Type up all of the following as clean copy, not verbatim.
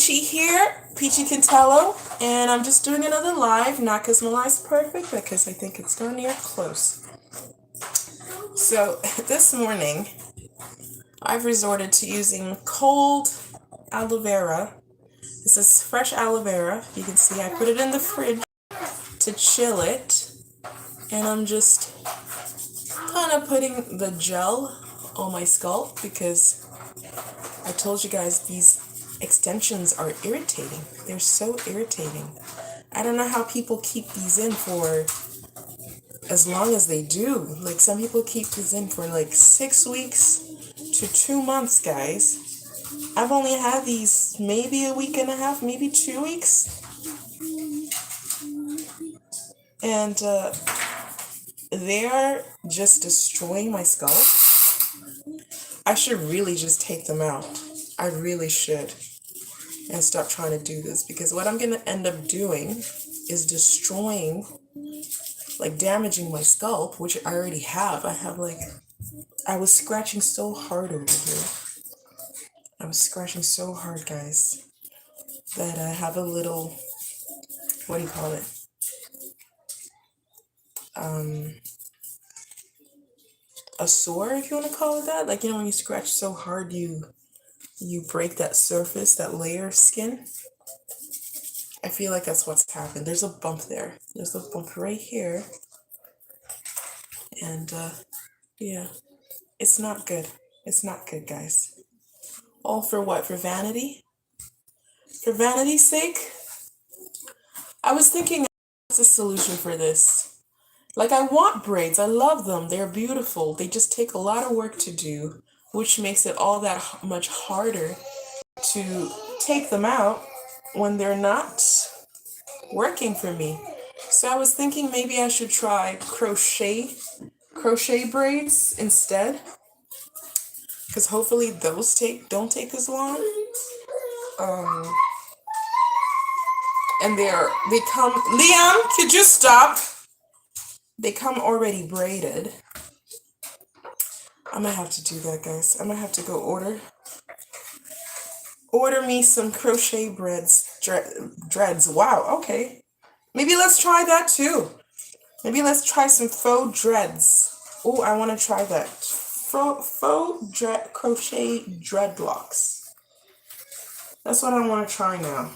Peachy here, Peachy Cantello, and I'm just doing another live, not because my life's perfect, but because I think it's darn near close. So this morning, I've resorted to using cold aloe vera. This is fresh aloe vera. You can see I put it in the fridge to chill it, and I'm just kind of putting the gel on my scalp because I told you guys these extensions are irritating. They're so irritating. I don't know how people keep these in for as long as they do. Like, some people keep these in for like 6 weeks to 2 months, guys. I've only had these maybe a week and a half, maybe 2 weeks. And they are just destroying my scalp. I should really just take them out. I really should. And stop trying to do this, because what I'm going to end up doing is destroying, like damaging my scalp, which I already have. I was scratching so hard over here. I was scratching so hard, guys, that I have a little, what do you call it? A sore, if you want to call it that. Like, you know, when you scratch so hard, you break that surface, that layer of skin. I feel like that's what's happened. There's a bump there. There's a bump right here. And yeah, it's not good. It's not good, guys. All for what? For vanity? For vanity's sake? I was thinking, what's the solution for this? Like, I want braids. I love them. They're beautiful. They just take a lot of work to do, which makes it all that much harder to take them out when they're not working for me. So I was thinking maybe I should try crochet braids instead, because hopefully those don't take as long. And they come. Liam, could you stop? They come already braided. I'm gonna have to do that, guys. I'm gonna have to go order me some crochet dreads. Wow, okay. Maybe let's try that too. Maybe let's try some faux dreads. Oh, I want to try that. Crochet dreadlocks. That's what I want to try now.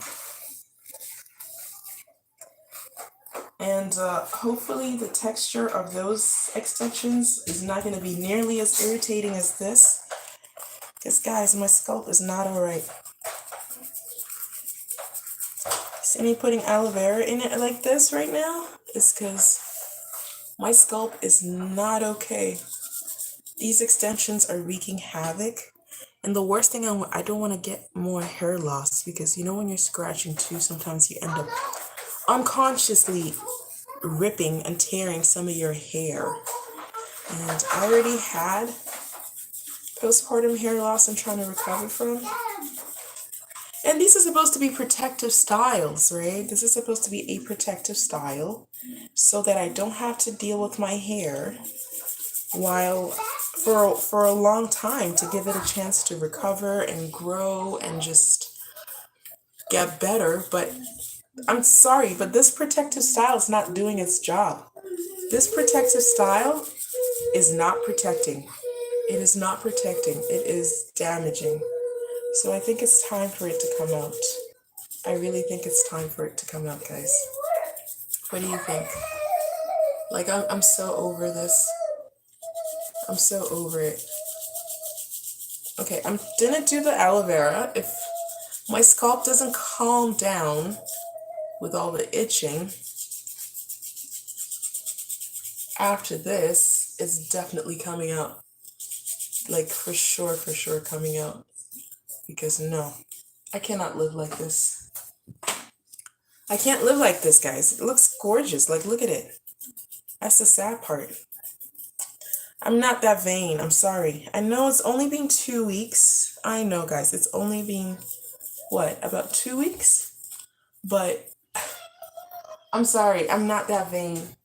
And hopefully the texture of those extensions is not going to be nearly as irritating as this. Because, guys, my scalp is not alright. See me putting aloe vera in it like this right now? It's because my scalp is not okay. These extensions are wreaking havoc. And the worst thing, I don't want to get more hair loss, because you know when you're scratching too, sometimes you end up unconsciously ripping and tearing some of your hair. And I already had postpartum hair loss I'm trying to recover from. And these are supposed to be protective styles, right? This is supposed to be a protective style so that I don't have to deal with my hair for a long time, to give it a chance to recover and grow and just get better. But I'm sorry, but this protective style is not doing its job. This protective style is not protecting. It is not protecting. It is damaging. So I think it's time for it to come out. I really think it's time for it to come out, guys. What do you think? Like, I'm so over this. I'm so over it. Okay, I'm gonna do the aloe vera. If my scalp doesn't calm down with all the itching after this, it's definitely coming out. Like, for sure coming out. Because no, I cannot live like this. I can't live like this, guys. It looks gorgeous. Like, look at it. That's the sad part. I'm not that vain. I'm sorry. I know it's only been 2 weeks. I know, guys. It's only been, what, about 2 weeks? But I'm sorry. I'm not that vain.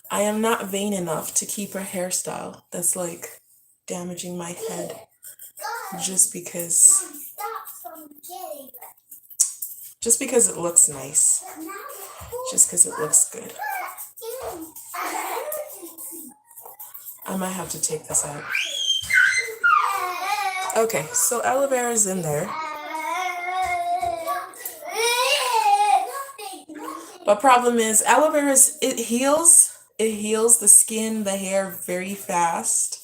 I am not vain enough to keep a hairstyle that's like damaging my head just because it looks nice, just because it looks good. I might have to take this out. Okay, so aloe vera is in there. But problem is, aloe vera it heals the skin, the hair very fast.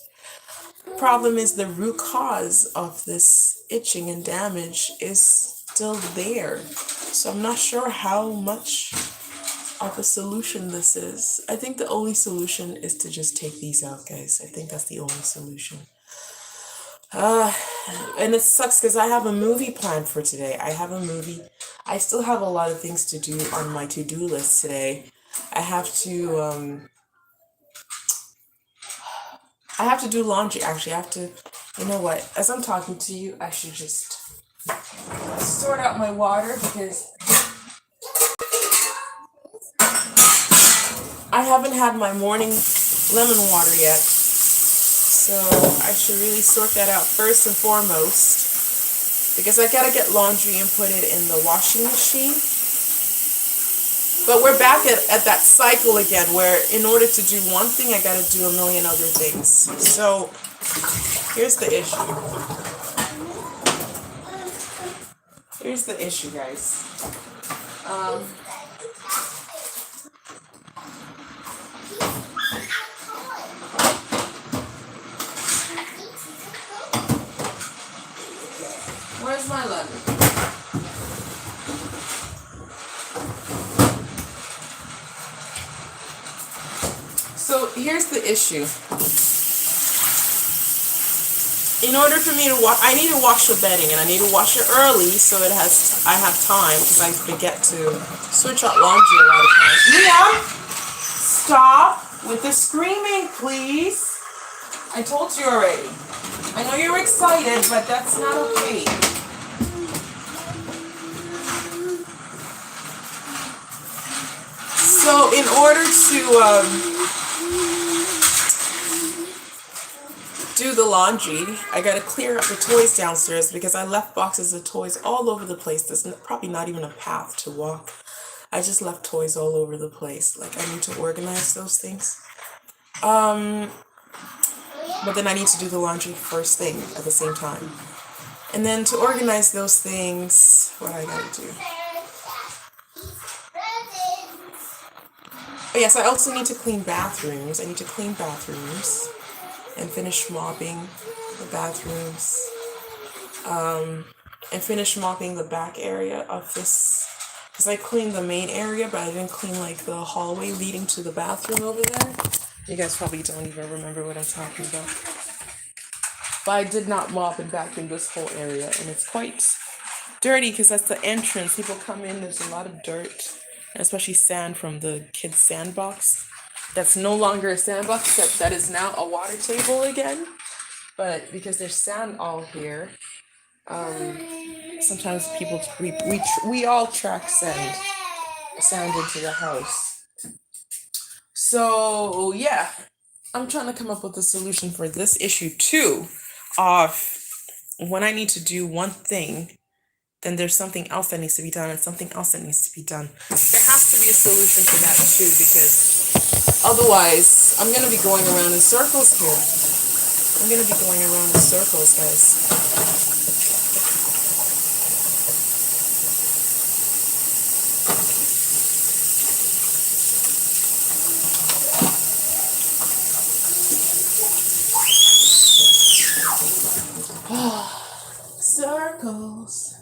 Problem is the root cause of this itching and damage is still there. So I'm not sure how much of a solution this is. I think the only solution is to just take these out, guys. I think that's the only solution. And it sucks because I have a movie planned for today. I still have a lot of things to do on my to-do list today. I have to do laundry. Actually, you know what? As I'm talking to you, I should just sort out my water because I haven't had my morning lemon water yet. So I should really sort that out first and foremost because I gotta get laundry and put it in the washing machine. But we're back at that cycle again where in order to do one thing, I gotta do a million other things. So here's the issue. Here's the issue, guys. Where's my lemon? So here's the issue. In order for me to wash, I need to wash the bedding, and I need to wash it early so I have time because I forget to switch out laundry a lot of times. Liam, stop with the screaming, please. I told you already. I know you're excited, but that's not okay. So in order to do the laundry, I gotta clear up the toys downstairs because I left boxes of toys all over the place. There's probably not even a path to walk. I just left toys all over the place. Like I need to organize those things. But then I need to do the laundry first thing at the same time. And then to organize those things, what I gotta do? Oh yes, I also need to clean bathrooms. I need to clean bathrooms and finish mopping the bathrooms. And finish mopping the back area of this. Because I cleaned the main area, but I didn't clean like the hallway leading to the bathroom over there. You guys probably don't even remember what I'm talking about. But I did not mop and vacuum this whole area. And it's quite dirty because that's the entrance. People come in, there's a lot of dirt. Especially sand from the kids' sandbox. That's no longer a sandbox, that is now a water table again. But because there's sand all here, sometimes people we all track sand into the house. So yeah, I'm trying to come up with a solution for this issue too. Of when I need to do one thing, then there's something else that needs to be done and something else that needs to be done. There has to be a solution for that too, because otherwise I'm going to be going around in circles here. I'm going to be going around in circles, guys. Circles.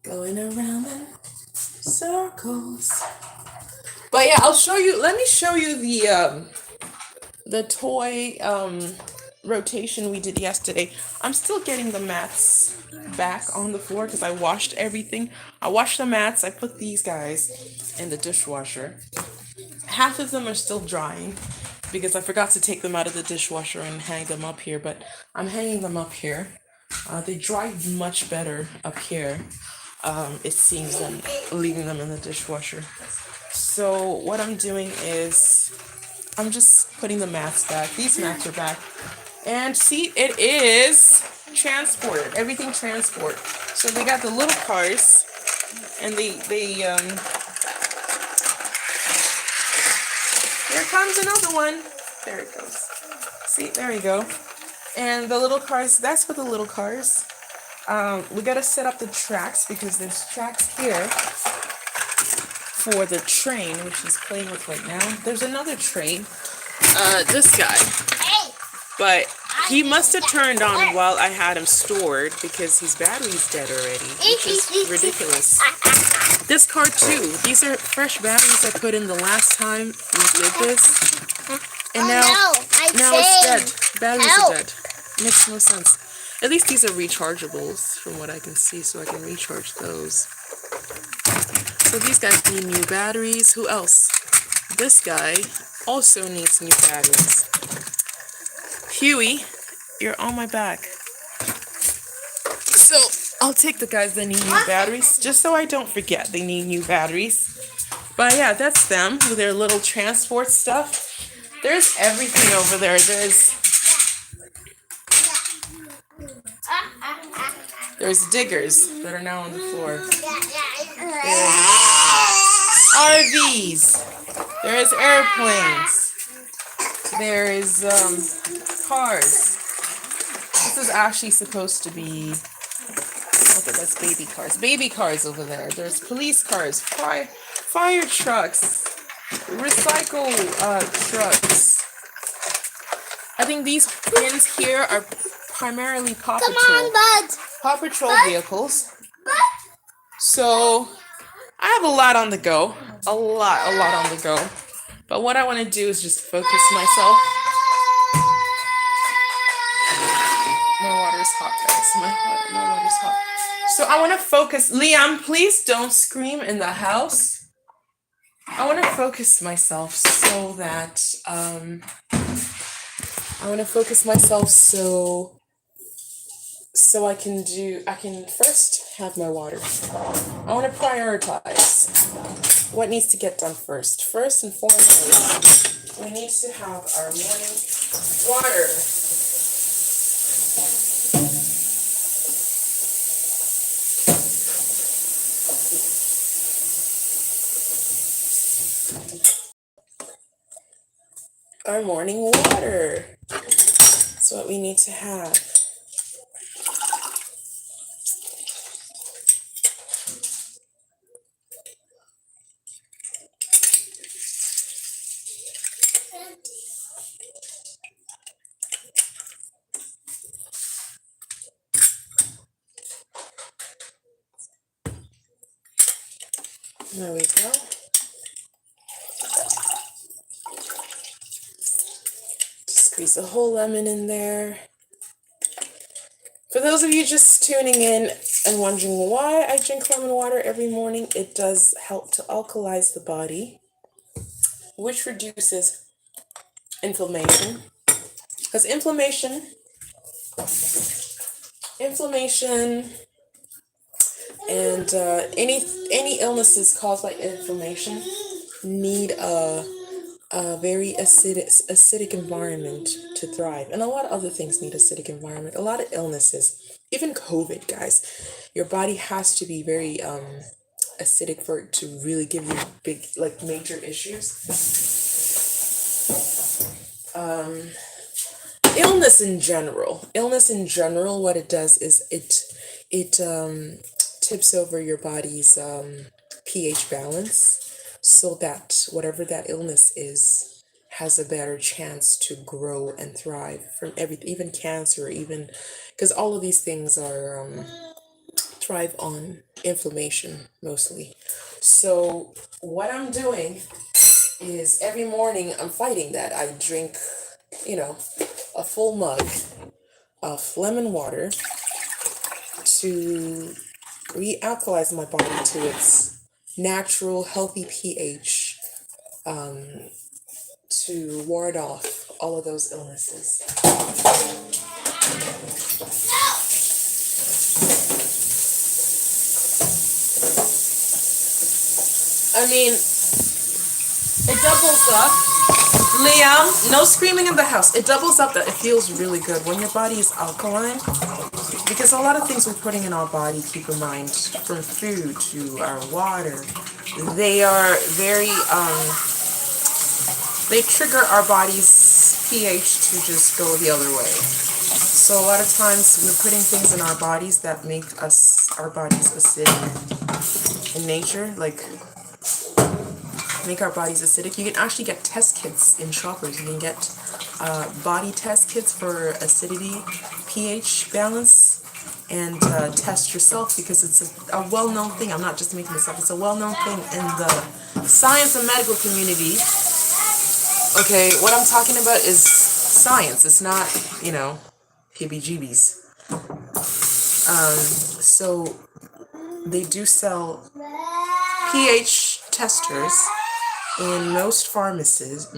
Going around in circles. But yeah, let me show you the toy rotation we did yesterday. I'm still getting the mats back on the floor because I washed everything. I washed the mats. I put these guys in the dishwasher. Half of them are still drying because I forgot to take them out of the dishwasher and hang them up here, but I'm hanging them up here. They dry much better up here. it seems than leaving them in the dishwasher. So what I'm doing is I'm just putting the mats back. These mats are back. And see, it is transported. Everything transport. So they got the little cars, and here comes another one. There it goes. See, there we go. And the little cars, that's for the little cars. We gotta set up the tracks because there's tracks here for the train, which he's playing with right now. There's another train. This guy. But he must have turned on while I had him stored because his battery's dead already, which is ridiculous. This car too. These are fresh batteries I put in the last time we did this. And now it's dead. Batteries are dead. Makes no sense. At least these are rechargeables from what I can see, so I can recharge those. So these guys need new batteries. Who else? This guy also needs new batteries. Huey, you're on my back. So I'll take the guys that need new batteries, just so I don't forget they need new batteries. But yeah, that's them with their little transport stuff. There's everything over there. There's diggers that are now on the floor. There's RVs. There's airplanes. There is cars. This is actually supposed to be, okay, that's baby cars. Baby cars over there. There's police cars, fire trucks, recycle trucks. I think these pins here are primarily Paw Patrol vehicles. So I have a lot on the go. A lot on the go. But what I want to do is just focus myself. My water is hot, guys. My water is hot. So I want to focus. Liam, please don't scream in the house. I want to focus myself so that so I can first have my water. I want to prioritize what needs to get done first. First and foremost, we need to have our morning water. Our morning water. That's what we need to have. There we go. Squeeze a whole lemon in there. For those of you just tuning in and wondering why I drink lemon water every morning, it does help to alkalize the body, which reduces inflammation. Because inflammation and any illnesses caused by inflammation need a very acidic environment to thrive, and a lot of other things need acidic environment. A lot of illnesses, even COVID, guys, your body has to be very acidic for it to really give you big, like, major issues. Illness in general, what it does is it tips over your body's pH balance, so that whatever that illness is has a better chance to grow and thrive from everything, even cancer, even because all of these things are thrive on inflammation mostly. So what I'm doing is every morning I'm fighting that. I drink, a full mug of lemon water to realkalize my body to its natural healthy pH, to ward off all of those illnesses. I mean, it doubles up. Liam, no screaming in the house. It doubles up that it feels really good when your body is alkaline. Because a lot of things we're putting in our body, keep in mind, from food to our water, they are very, they trigger our body's pH to just go the other way. So a lot of times we're putting things in our bodies that make our bodies acidic in nature, like make our bodies acidic. You can actually get test kits in Shoppers. You can get body test kits for acidity, pH balance, and test yourself, because it's a well-known thing. I'm not just making this up. It's a well-known thing in the science and medical community. Okay, what I'm talking about is science. It's not, heebie-jeebies. So they do sell pH testers in most pharmacies,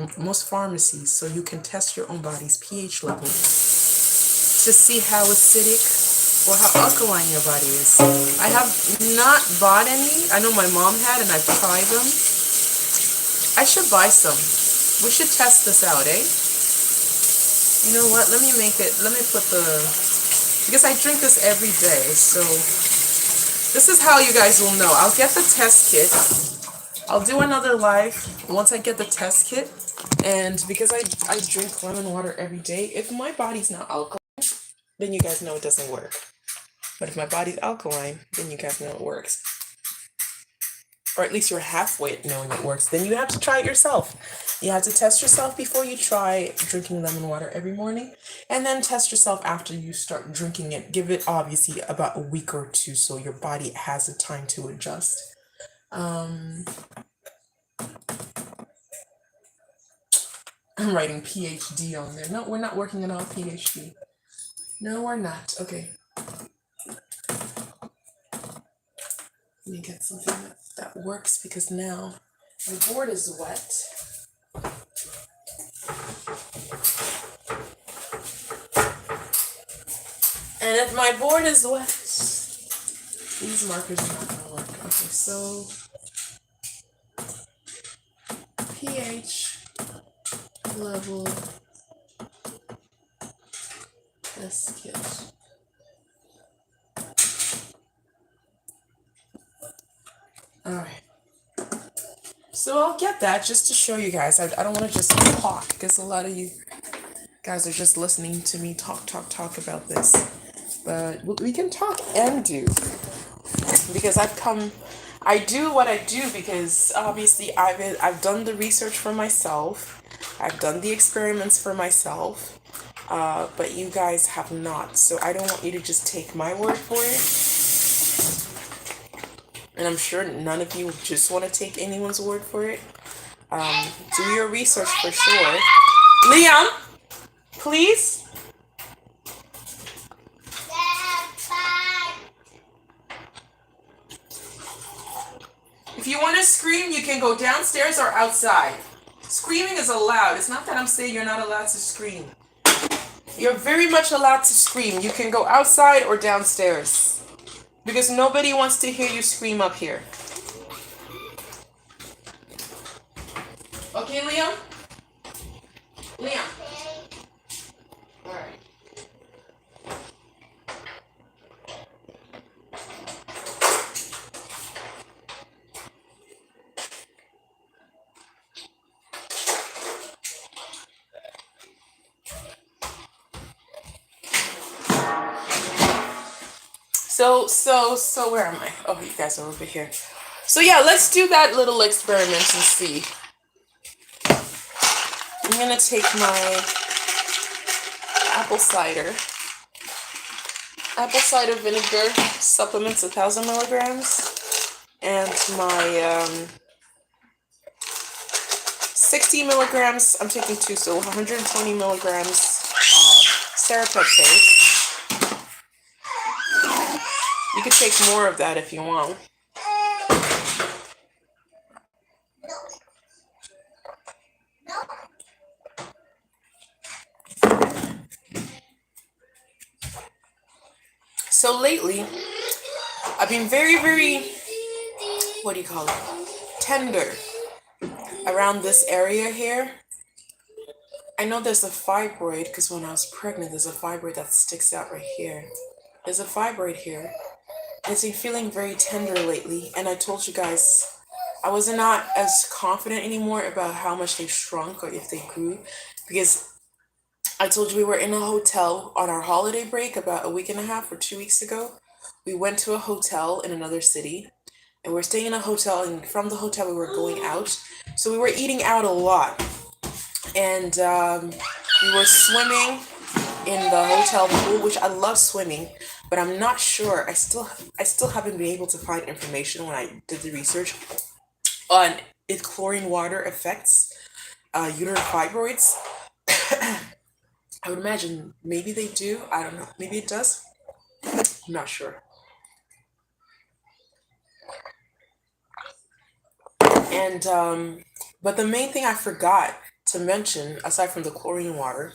so you can test your own body's pH level to see how acidic or how alkaline your body is. I have not bought any. I know my mom had, and I've tried them. I should buy some. We should test this out, eh? You know what? Let me put because I drink this every day, so this is how you guys will know. I'll get the test kit. I'll do another live once I get the test kit. And because I drink lemon water every day, if my body's not alkaline, then you guys know it doesn't work. But if my body's alkaline, then you guys know it works. Or at least you're halfway at knowing it works. Then you have to try it yourself. You have to test yourself before you try drinking lemon water every morning. And then test yourself after you start drinking it. Give it obviously about a week or two so your body has the time to adjust. I'm writing PhD on there. No, we're not working on our PhD. No, we're not. Okay. Let me get something that works, because now my board is wet. And if my board is wet, these markers are not going to work. Okay, so pH level test kit. Alright. So I'll get that just to show you guys. I don't want to just talk, because a lot of you guys are just listening to me talk about this. But we can talk and do. Because I do what I do because obviously I've done the research for myself. I've done the experiments for myself. But you guys have not. So I don't want you to just take my word for it. And I'm sure none of you just want to take anyone's word for it. Do your research for sure. Liam, please. If you want to scream, you can go downstairs or outside. Screaming is allowed. It's not that I'm saying you're not allowed to scream. You're very much allowed to scream. You can go outside or downstairs. Because nobody wants to hear you scream up here. Okay, Liam? Liam. Alright. So where am I? Oh, you guys are over here. So yeah, let's do that little experiment and see. I'm gonna take my apple cider vinegar supplements, 1,000 milligrams, and my 60 milligrams. I'm taking 2, so 120 milligrams serapeptase. You could take more of that if you want. So lately, I've been very, what do you call it? tender around this area here. I know there's a fibroid because when I was pregnant, there's a fibroid that sticks out right here. There's a fibroid here. And it's been feeling very tender lately. And I told you guys I was not as confident anymore about how much they shrunk or if they grew because I told you we were in a hotel on our holiday break about a week and a half or 2 weeks ago. We went to a hotel in another city and we're staying in a hotel, and from the hotel we were going out. So we were eating out a lot. And we were swimming in the hotel pool, which I love swimming, but I'm not sure. I still haven't been able to find information when I did the research on if chlorine water affects uterine fibroids. I would imagine maybe they do. I don't know. Maybe it does. I'm not sure. And but the main thing I forgot to mention, aside from the chlorine water,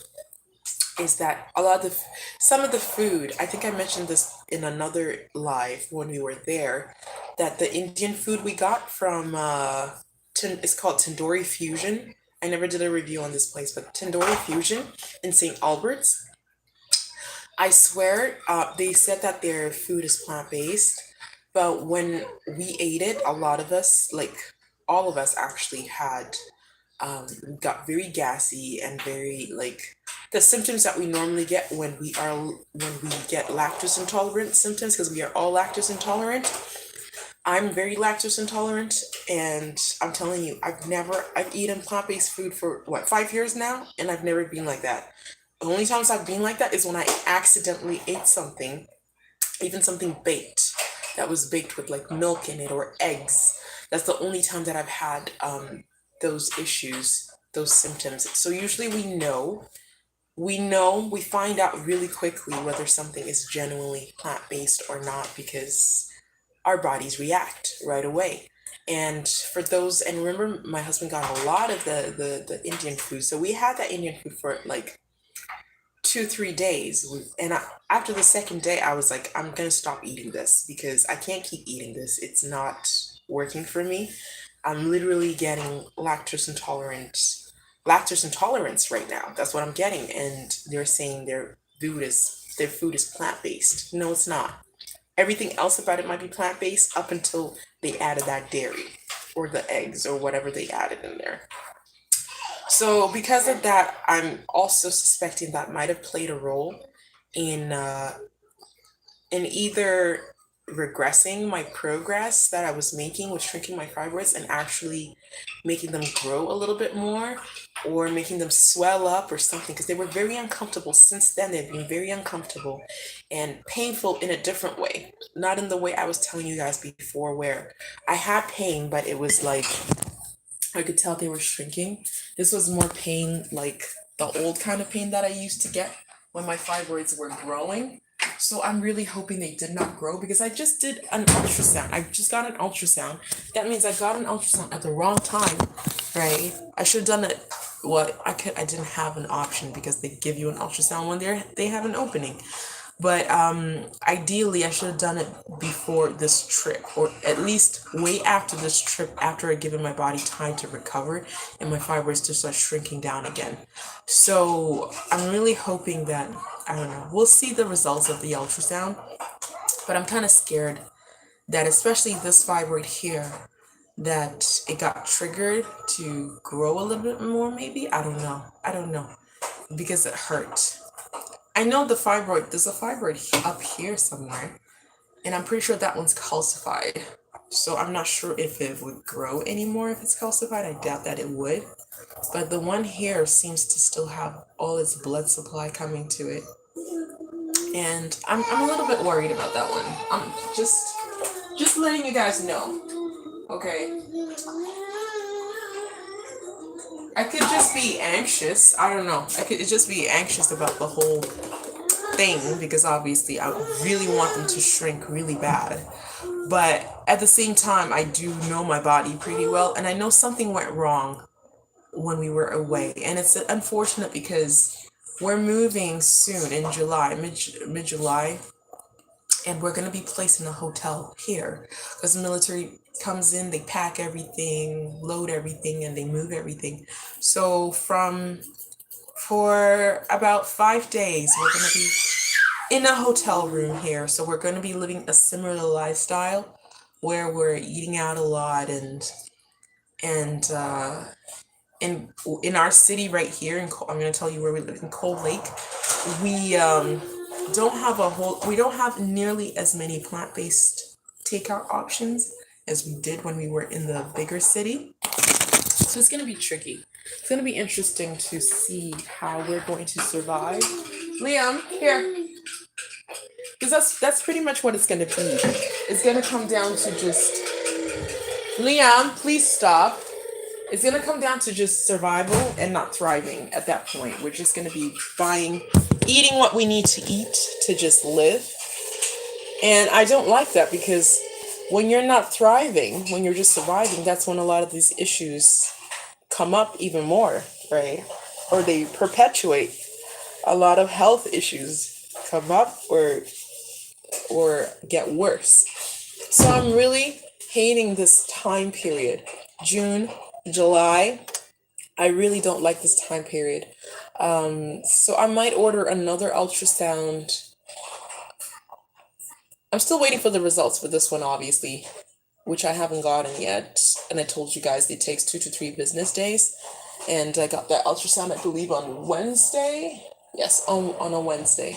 is that some of the food, I think I mentioned this in another live when we were there, that the Indian food we got from it's called Tandoori Fusion. I never did a review on this place, but Tandoori Fusion in St. Albert's. I swear, they said that their food is plant-based, but when we ate it, a lot of us, like all of us actually had got very gassy and very like the symptoms that we normally get when we get lactose intolerant symptoms, because we are all lactose intolerant. I'm very lactose intolerant, and I'm telling you, I've eaten plant-based food for 5 years now, and I've never been like that. The only times I've been like that is when I accidentally ate something, even something baked, that was baked with like milk in it or eggs. That's the only time that I've had those issues, those symptoms. So usually we find out really quickly whether something is genuinely plant-based or not, because our bodies react right away. And for those, and remember, my husband got a lot of the Indian food. So we had that Indian food for like 2-3 days. And after the second day, I was like, I'm going to stop eating this because I can't keep eating this. It's not working for me. I'm literally getting lactose intolerance right now. That's what I'm getting. And they're saying their food is plant-based. No, it's not. Everything else about it might be plant-based up until they added that dairy or the eggs or whatever they added in there. So because of that, I'm also suspecting that might have played a role in either regressing my progress that I was making with shrinking my fibroids and actually making them grow a little bit more, or making them swell up or something, because they were very uncomfortable. Since then, they've been very uncomfortable and painful in a different way, not in the way I was telling you guys before, where I had pain, but it was like I could tell they were shrinking. This was more pain, like the old kind of pain that I used to get when my fibroids were growing. So I'm really hoping they did not grow, because I just did an ultrasound. I just got an ultrasound. That means I got an ultrasound at the wrong time, right? I should have done it. Well, I didn't have an option because they give you an ultrasound when they have an opening. But ideally, I should have done it before this trip, or at least way after this trip, after I'd given my body time to recover and my fibroids to start shrinking down again. So I'm really hoping that, I don't know, we'll see the results of the ultrasound. But I'm kind of scared that, especially this fibroid here, that it got triggered to grow a little bit more, maybe. I don't know, because it hurt. I know there's a fibroid up here somewhere, and I'm pretty sure that one's calcified. So I'm not sure if it would grow anymore if it's calcified. I doubt that it would. But the one here seems to still have all its blood supply coming to it. And I'm a little bit worried about that one. I'm just letting you guys know. Okay. I could just be anxious. I don't know. I could just be anxious about the whole thing, because obviously I really want them to shrink really bad. But at the same time, I do know my body pretty well, and I know something went wrong when we were away. And it's unfortunate because we're moving soon in July, mid-July. and we're going to be placed in a hotel here because the military comes in, they pack everything, load everything, and they move everything. So for about 5 days we're going to be in a hotel room here. So we're going to be living a similar lifestyle where we're eating out a lot, and in our city right here I'm going to tell you where we live in Cold Lake. We we don't have nearly as many plant-based takeout options as we did when we were in the bigger city. So it's going to be tricky. It's going to be interesting to see how we're going to survive. Liam, here. Because that's pretty much what it's going to be. It's going to come down to just... Liam, please stop. It's going to come down to just survival and not thriving at that point. We're just going to be eating what we need to eat to just live. And I don't like that, because when you're not thriving, when you're just surviving, that's when a lot of these issues come up even more, right? Or they perpetuate. A lot of health issues come up or get worse. So I'm really hating this time period. June, July, I really don't like this time period. So I might order another ultrasound. I'm still waiting for the results for this one, obviously, which I haven't gotten yet. And I told you guys it takes 2 to 3 business days. And I got that ultrasound, I believe, on Wednesday. Yes, on a Wednesday.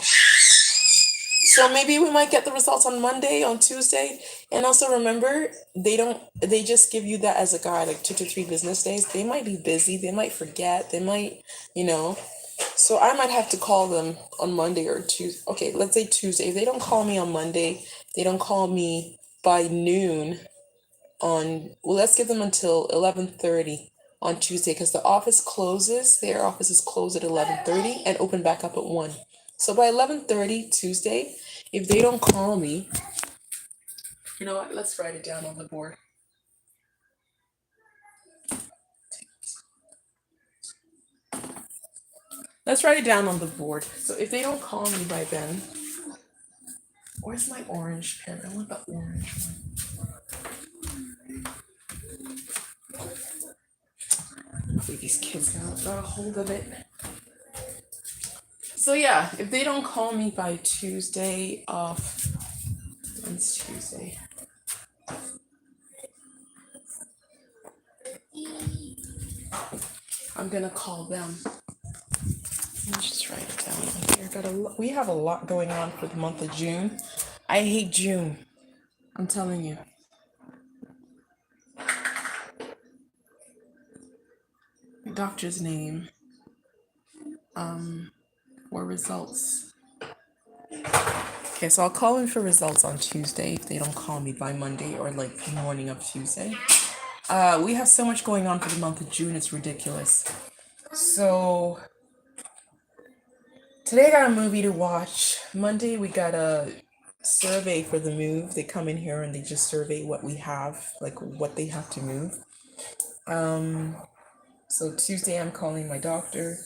So maybe we might get the results on Monday, on Tuesday. And also remember, they just give you that as a guide, like 2 to 3 business days. They might be busy, they might forget, they might, So I might have to call them on Monday or Tuesday. Okay, let's say Tuesday. If they don't call me on Monday, they don't call me by noon let's give them until 11:30 on Tuesday, because their office is closed at 11:30 and open back up at 1. So by 11:30 Tuesday, if they don't call me, you know what? Let's write it down on the board. Let's write it down on the board. So if they don't call me by then, where's my orange pen? I want the orange one. Hopefully these kids got a hold of it. So yeah, if they don't call me by Tuesday when's Tuesday? I'm gonna call them. Let me just write it down here. We have a lot going on for the month of June. I hate June. I'm telling you. My doctor's name. For results. Okay, so I'll call in for results on Tuesday if they don't call me by Monday or like the morning of Tuesday. We have so much going on for the month of June, it's ridiculous. So today I got a movie to watch. Monday we got a survey for the move. They come in here and they just survey what we have, like what they have to move. So Tuesday I'm calling my doctor.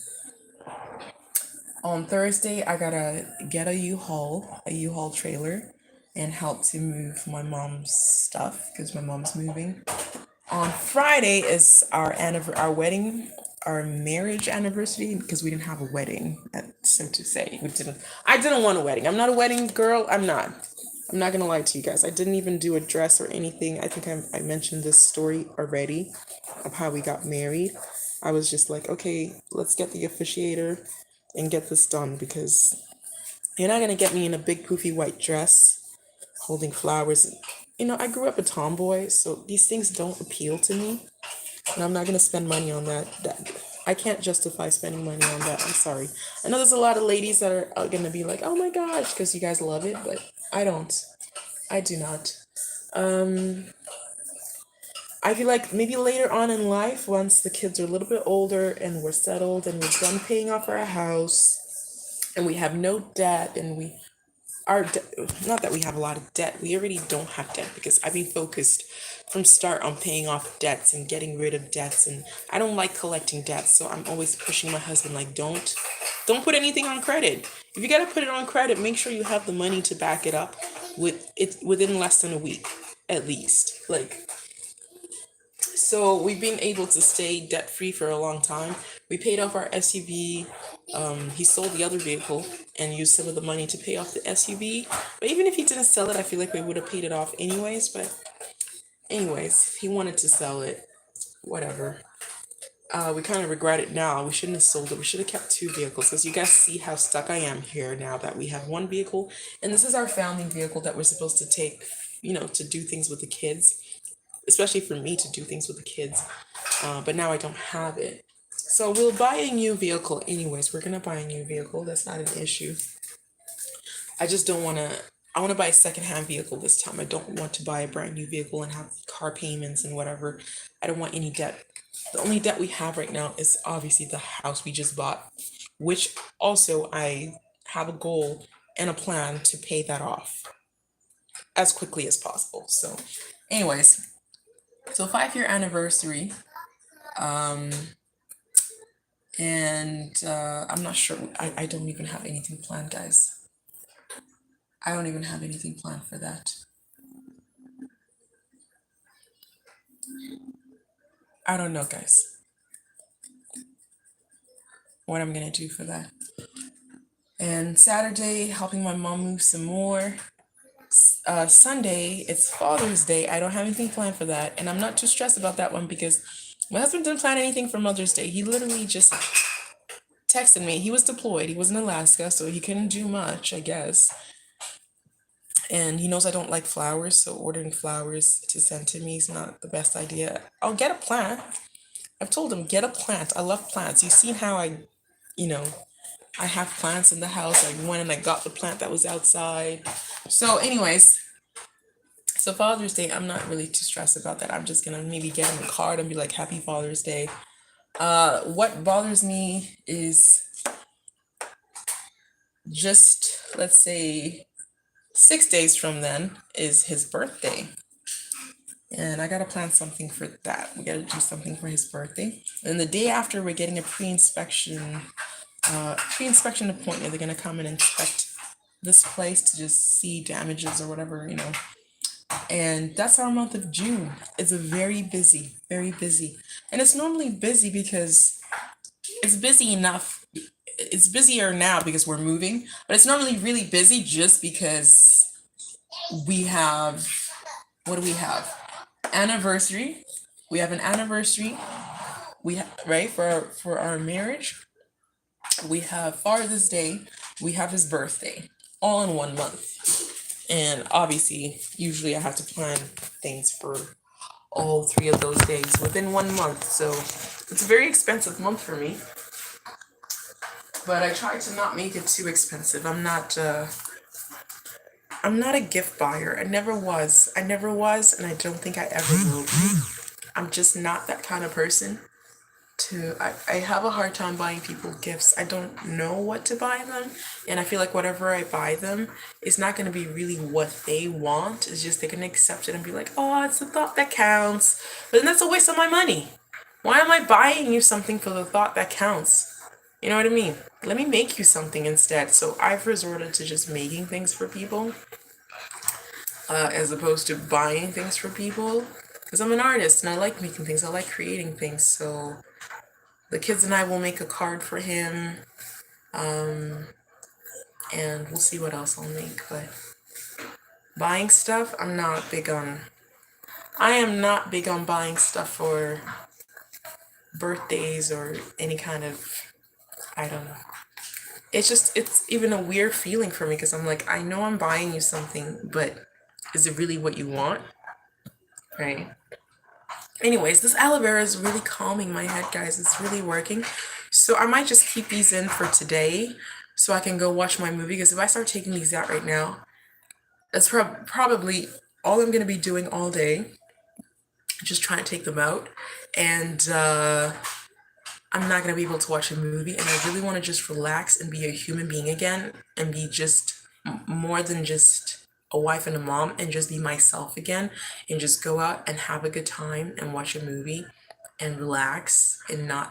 On Thursday I gotta get a U-Haul trailer and help to move my mom's stuff because my mom's moving. On Friday is our wedding, our marriage anniversary, because we didn't have a wedding, so to say. I didn't want a wedding. I'm not a wedding girl. I'm not gonna lie to you guys. I didn't even do a dress or anything. I think I mentioned this story already of how we got married. I was just like, okay, let's get the officiator and get this done, because you're not gonna get me in a big poofy white dress holding flowers. I grew up a tomboy, so these things don't appeal to me, and I'm not gonna spend money on that. I can't justify spending money on that. I'm sorry. I know there's a lot of ladies that are gonna be like, oh my gosh, because you guys love it, but I don't. I do not. I feel like maybe later on in life, once the kids are a little bit older and we're settled and we're done paying off our house and we have no debt and not that we have a lot of debt, we already don't have debt, because I've been focused from start on paying off debts and getting rid of debts, and I don't like collecting debts, so I'm always pushing my husband like, don't put anything on credit. If you gotta put it on credit, make sure you have the money to back it up. within less than a week, at least. Like, so we've been able to stay debt free for a long time. We paid off our SUV. He sold the other vehicle and used some of the money to pay off the SUV. But even if he didn't sell it, I feel like we would have paid it off anyways. But anyways, he wanted to sell it. Whatever. We kind of regret it now. We shouldn't have sold it. We should have kept two vehicles, because you guys see how stuck I am here now that we have one vehicle. And this is our family vehicle that we're supposed to take, to do things with the kids, especially for me to do things with the kids. But now I don't have it. So we'll buy a new vehicle anyways. We're going to buy a new vehicle. That's not an issue. I just don't want to. I want to buy a secondhand vehicle this time. I don't want to buy a brand new vehicle and have car payments and whatever. I don't want any debt. The only debt we have right now is obviously the house we just bought, which also I have a goal and a plan to pay that off as quickly as possible. So anyways, so 5-year anniversary. And I'm not sure. I don't even have anything planned, guys. I don't even have anything planned for that. I don't know, guys, what I'm gonna do for that. And Saturday, helping my mom move some more. Sunday, it's Father's Day. I don't have anything planned for that. And I'm not too stressed about that one, because my husband didn't plan anything for Mother's Day. He literally just texted me. He was deployed. He was in Alaska, so he couldn't do much, I guess. And he knows I don't like flowers, so ordering flowers to send to me is not the best idea. I'll get a plant. I've told him, get a plant. I love plants. You've seen how I have plants in the house. I went and I got the plant that was outside. So anyways, so Father's Day, I'm not really too stressed about that. I'm just gonna maybe get him a card and be like, Happy Father's Day. What bothers me is just, let's say, 6 days from then is his birthday. And I gotta plan something for that. We gotta do something for his birthday. And the day after, we're getting a pre-inspection appointment. They're gonna come and inspect this place to just see damages or whatever. And that's our month of June. It's a very busy, and it's normally busy because it's busy enough. It's busier now because we're moving, but it's normally really busy just because we have, what do we have? Anniversary. We have an anniversary. Right, for our marriage. We have Father's Day. We have his birthday, all in 1 month. And obviously, usually I have to plan things for all 3 of those days within 1 month. So it's a very expensive month for me. But I try to not make it too expensive. I'm not a gift buyer. I never was, and I don't think I ever will be. I'm just not that kind of person. I have a hard time buying people gifts. I don't know what to buy them, and I feel like whatever I buy them is not going to be really what they want. It's just they're going to accept it and be like, oh, it's the thought that counts. But then that's a waste of my money. Why am I buying you something for the thought that counts? You know what I mean? Let me make you something instead. So I've resorted to just making things for people, as opposed to buying things for people. Because I'm an artist and I like making things. I like creating things. So the kids and I will make a card for him. And we'll see what else I'll make. But buying stuff, I am not big on buying stuff for birthdays or any kind of, I don't know. It's even a weird feeling for me, because I'm like, I know I'm buying you something, but is it really what you want? Right? Anyways, this aloe vera is really calming my head, guys. It's really working. So I might just keep these in for today so I can go watch my movie, because if I start taking these out right now, that's probably all I'm going to be doing all day. Just trying to take them out. And I'm not going to be able to watch a movie. And I really want to just relax and be a human being again, and be just more than just a wife and a mom, and just be myself again, and just go out and have a good time and watch a movie and relax, and not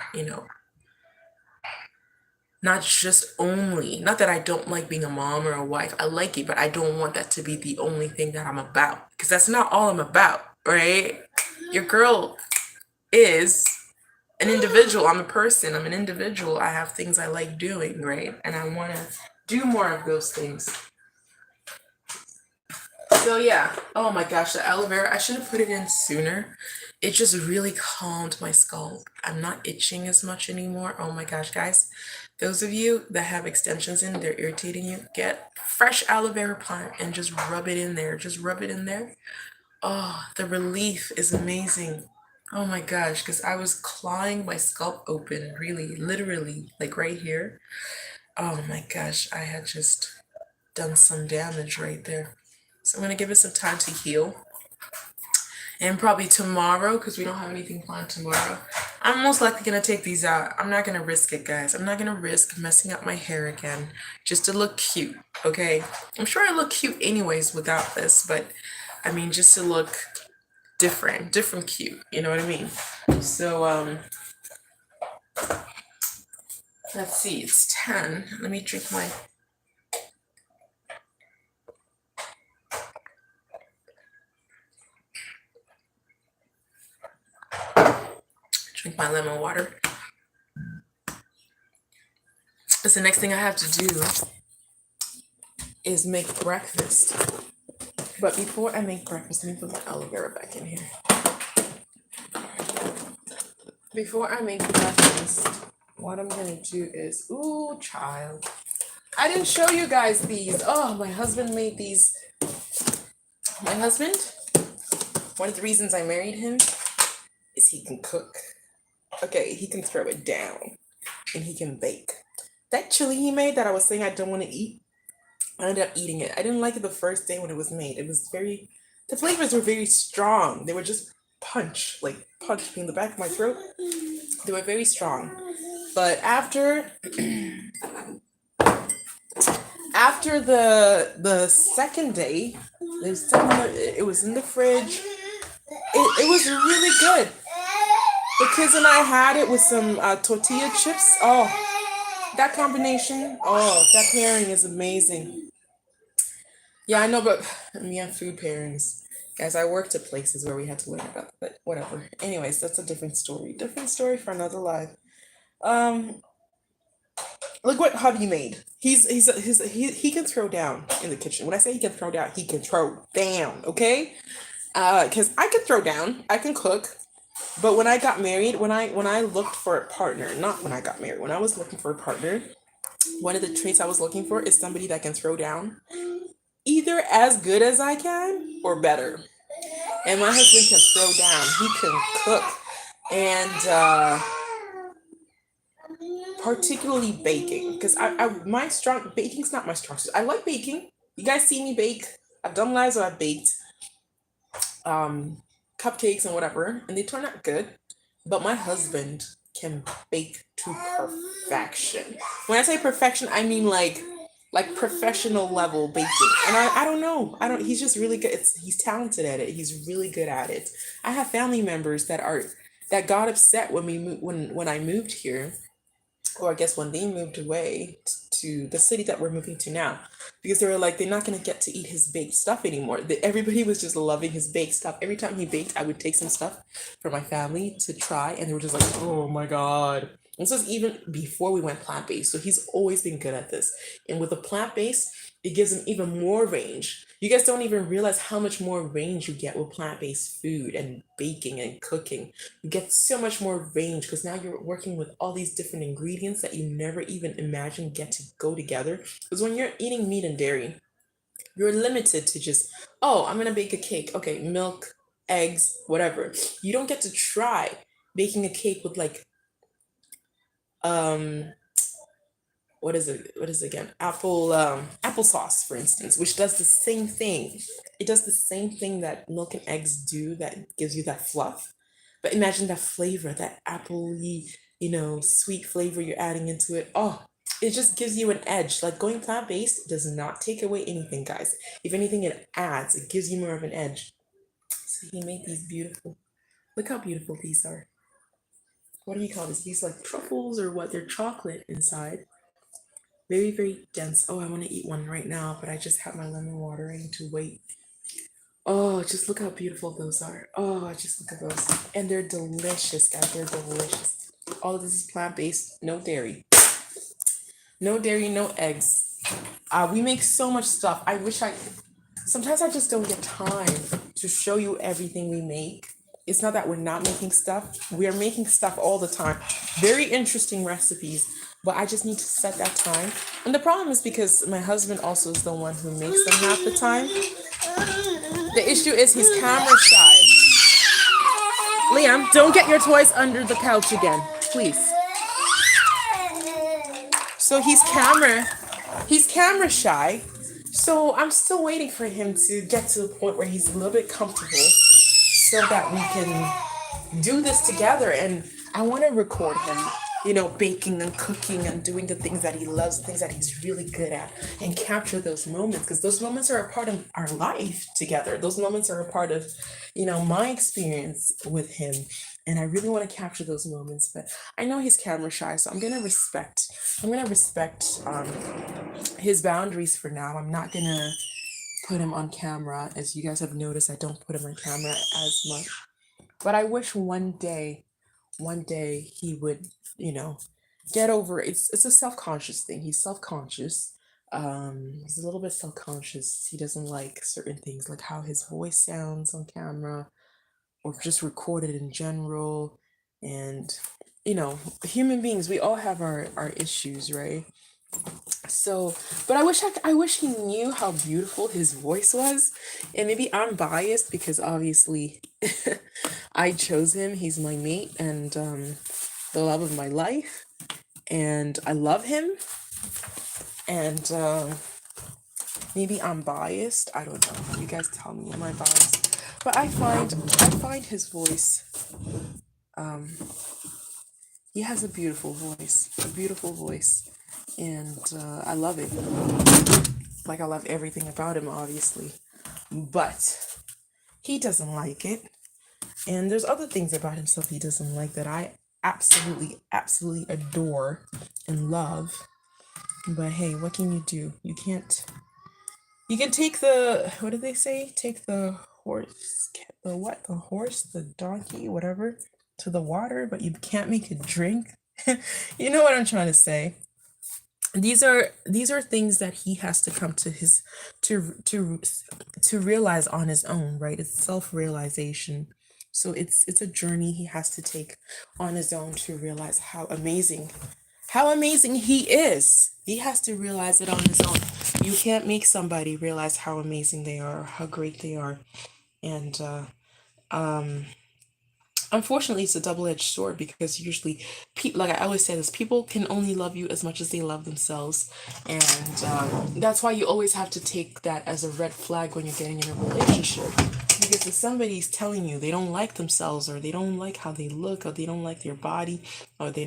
not just only, not that I don't like being a mom or a wife. I like it, but I don't want that to be the only thing that I'm about, because that's not all I'm about, right? Your girl is an individual. I'm a person. I'm an individual. I have things I like doing, right? And I want to do more of those things. So yeah. Oh my gosh, the aloe vera. I should have put it in sooner. It just really calmed my scalp. I'm not itching as much anymore. Oh my gosh, guys. Those of you that have extensions in, they're irritating you, get fresh aloe vera plant and just rub it in there. Just rub it in there. Oh, the relief is amazing. Oh my gosh, because I was clawing my scalp open, really, literally, like right here. Oh my gosh, I had just done some damage right there. So I'm gonna give it some time to heal. And probably tomorrow, because we don't have anything planned tomorrow, I'm most likely gonna take these out. I'm not gonna risk it, guys. I'm not gonna risk messing up my hair again just to look cute, okay? I'm sure I look cute anyways without this, but I mean, just to look different cute, you know what I mean? So, let's see, it's 10. Let me drink my lemon water. Because the next thing I have to do is make breakfast. But before I make breakfast, let me put my aloe vera back in here. Before I make breakfast, what I'm gonna do is, ooh, child. I didn't show you guys these. Oh, my husband made these. My husband, one of the reasons I married him is he can cook. Okay, he can throw it down and he can bake. That chili he made that I was saying I don't want to eat, I ended up eating it. I didn't like it the first day when it was made. It was the flavors were very strong. They were just punch me in the back of my throat. They were very strong. But after the second day, it was in the fridge. It was really good. The kids and I had it with some tortilla chips. Oh, that combination, that pairing is amazing. Yeah, I know, but me and food pairings. Guys, I worked at places where we had to learn about that, but whatever. Anyways, that's a different story. Different story for another life. Um, Look what hubby made. He can throw down in the kitchen. When I say he can throw down, he can throw down, okay? Because I can throw down, I can cook. But when I got married, when I looked for a partner, not when I got married, when I was looking for a partner, one of the traits I was looking for is somebody that can throw down either as good as I can or better. And my husband can throw down. He can cook. And particularly baking. Because my strong baking's not my strong suit. I like baking. You guys see me bake. I've done lives where I've baked um cupcakes and whatever, and they turn out good. But my husband can bake to perfection. When I say perfection, I mean like professional level baking. And I don't know. I don't he's just really good. He's talented at it. He's really good at it. I have family members that got upset when when I moved here, or I guess when they moved away to the city that we're moving to now, because they were like, they're not going to get to eat his baked stuff anymore. Everybody was just loving his baked stuff. Every time he baked, I would take some stuff for my family to try, and they were just like, oh my God. And so it's even before we went plant based. So he's always been good at this. And with the plant based, it gives him even more range. You guys don't even realize how much more range you get with plant based food and baking and cooking. You get so much more range because now you're working with all these different ingredients that you never even imagined get to go together. Because when you're eating meat and dairy, you're limited to just, oh, I'm gonna bake a cake. Okay, milk, eggs, whatever. You don't get to try baking a cake with like um what is it again? Applesauce, for instance, which does the same thing. It does the same thing that milk and eggs do that gives you that fluff. But imagine that flavor, that appley, sweet flavor you're adding into it. Oh, it just gives you an edge. Like going plant-based does not take away anything, guys. If anything, it adds, it gives you more of an edge. So he made these beautiful. Look how beautiful these are. What do you call this? These like truffles or what? They're chocolate inside. Very, very dense. Oh, I want to eat one right now, but I just have my lemon water. I need to wait. Oh, just look how beautiful those are. Oh, just look at those. And they're delicious, guys. They're delicious. All of this is plant based, no dairy. No dairy, no eggs. We make so much stuff. Sometimes I just don't get time to show you everything we make. It's not that we're not making stuff. We are making stuff all the time. Very interesting recipes, but I just need to set that time. And the problem is because my husband also is the one who makes them half the time. The issue is he's camera shy. Liam, don't get your toys under the couch again, please. So he's camera shy. So I'm still waiting for him to get to the point where he's a little bit comfortable so that we can do this together. And I want to record him, baking and cooking and doing the things that he loves, things that he's really good at, and capture those moments because those moments are a part of our life together. Those moments are a part of, my experience with him. And I really want to capture those moments, but I know he's camera shy, so I'm gonna respect his boundaries for now. I'm not gonna put him on camera. As you guys have noticed, I don't put him on camera as much. But I wish one day he would, get over it. It's a self-conscious thing. He's self-conscious. He's a little bit self-conscious. He doesn't like certain things, like how his voice sounds on camera or just recorded in general. And, human beings, we all have our issues, right? So, but I wish he knew how beautiful his voice was. And maybe I'm biased because obviously I chose him. He's my mate and the love of my life. And I love him. And maybe I'm biased. I don't know. You guys tell me, am I biased? But I find his voice. He has a beautiful voice, and I love it. Like I love everything about him, obviously, but he doesn't like it. And there's other things about himself he doesn't like that I absolutely adore and love. But hey, what can you do? You can take the, what did they say? Take the horse, the donkey, whatever, to the water, but you can't make it drink. You know what I'm trying to say. These are things that he has to come to his to realize on his own, right? It's self-realization. So it's a journey he has to take on his own to realize how amazing he is. He has to realize it on his own. You can't make somebody realize how amazing they are or how great they are. And unfortunately, it's a double-edged sword because usually, like I always say this, people can only love you as much as they love themselves. And that's why you always have to take that as a red flag when you're getting in a relationship. Because if somebody's telling you they don't like themselves or they don't like how they look or they don't like their body or they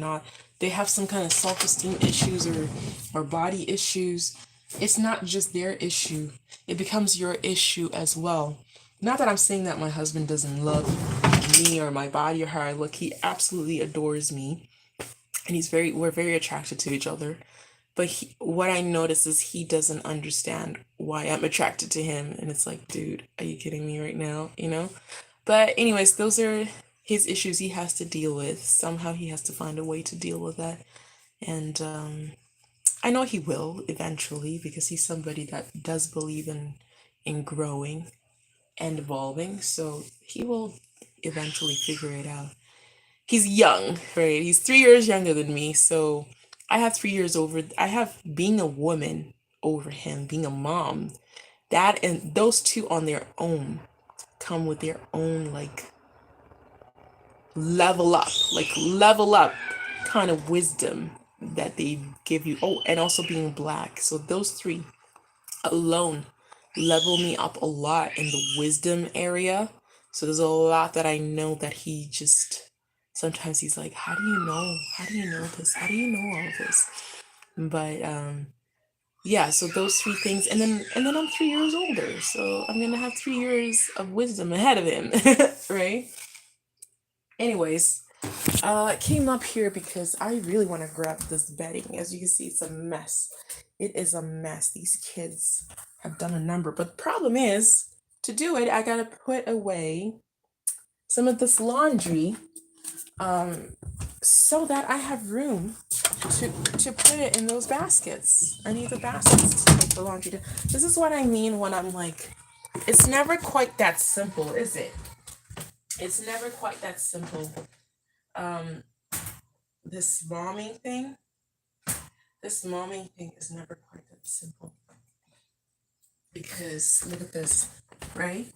have some kind of self-esteem issues or body issues, it's not just their issue. It becomes your issue as well. Not that I'm saying that my husband doesn't love me or my body or how I look. He absolutely adores me. And we're very attracted to each other. But what I notice is he doesn't understand why I'm attracted to him. And it's like, dude, are you kidding me right now? But anyways, those are his issues he has to deal with. Somehow he has to find a way to deal with that. And I know he will eventually because he's somebody that does believe in growing and evolving. So he will eventually figure it out. He's young, right? He's 3 years younger than me. So I have being a woman over him, being a mom. That and those two on their own come with their own level up kind of wisdom that they give you. Oh, and also being black. So those three alone level me up a lot in the wisdom area. So there's a lot that I know that he just sometimes he's like, how do you know this? How do you know all this? But yeah, so those three things, and then I'm 3 years older, so I'm gonna have 3 years of wisdom ahead of him. Right? Anyways, I came up here because I really want to grab this bedding. As you can see, it's a mess. It is a mess. These kids have done a number. But the problem is, to do it, I gotta put away some of this laundry so that I have room to put it in those baskets. I need the baskets to take the laundry to. This is what I mean when I'm like, it's never quite that simple, is it? It's never quite that simple. This momming thing is never quite that simple. Because look at this, right?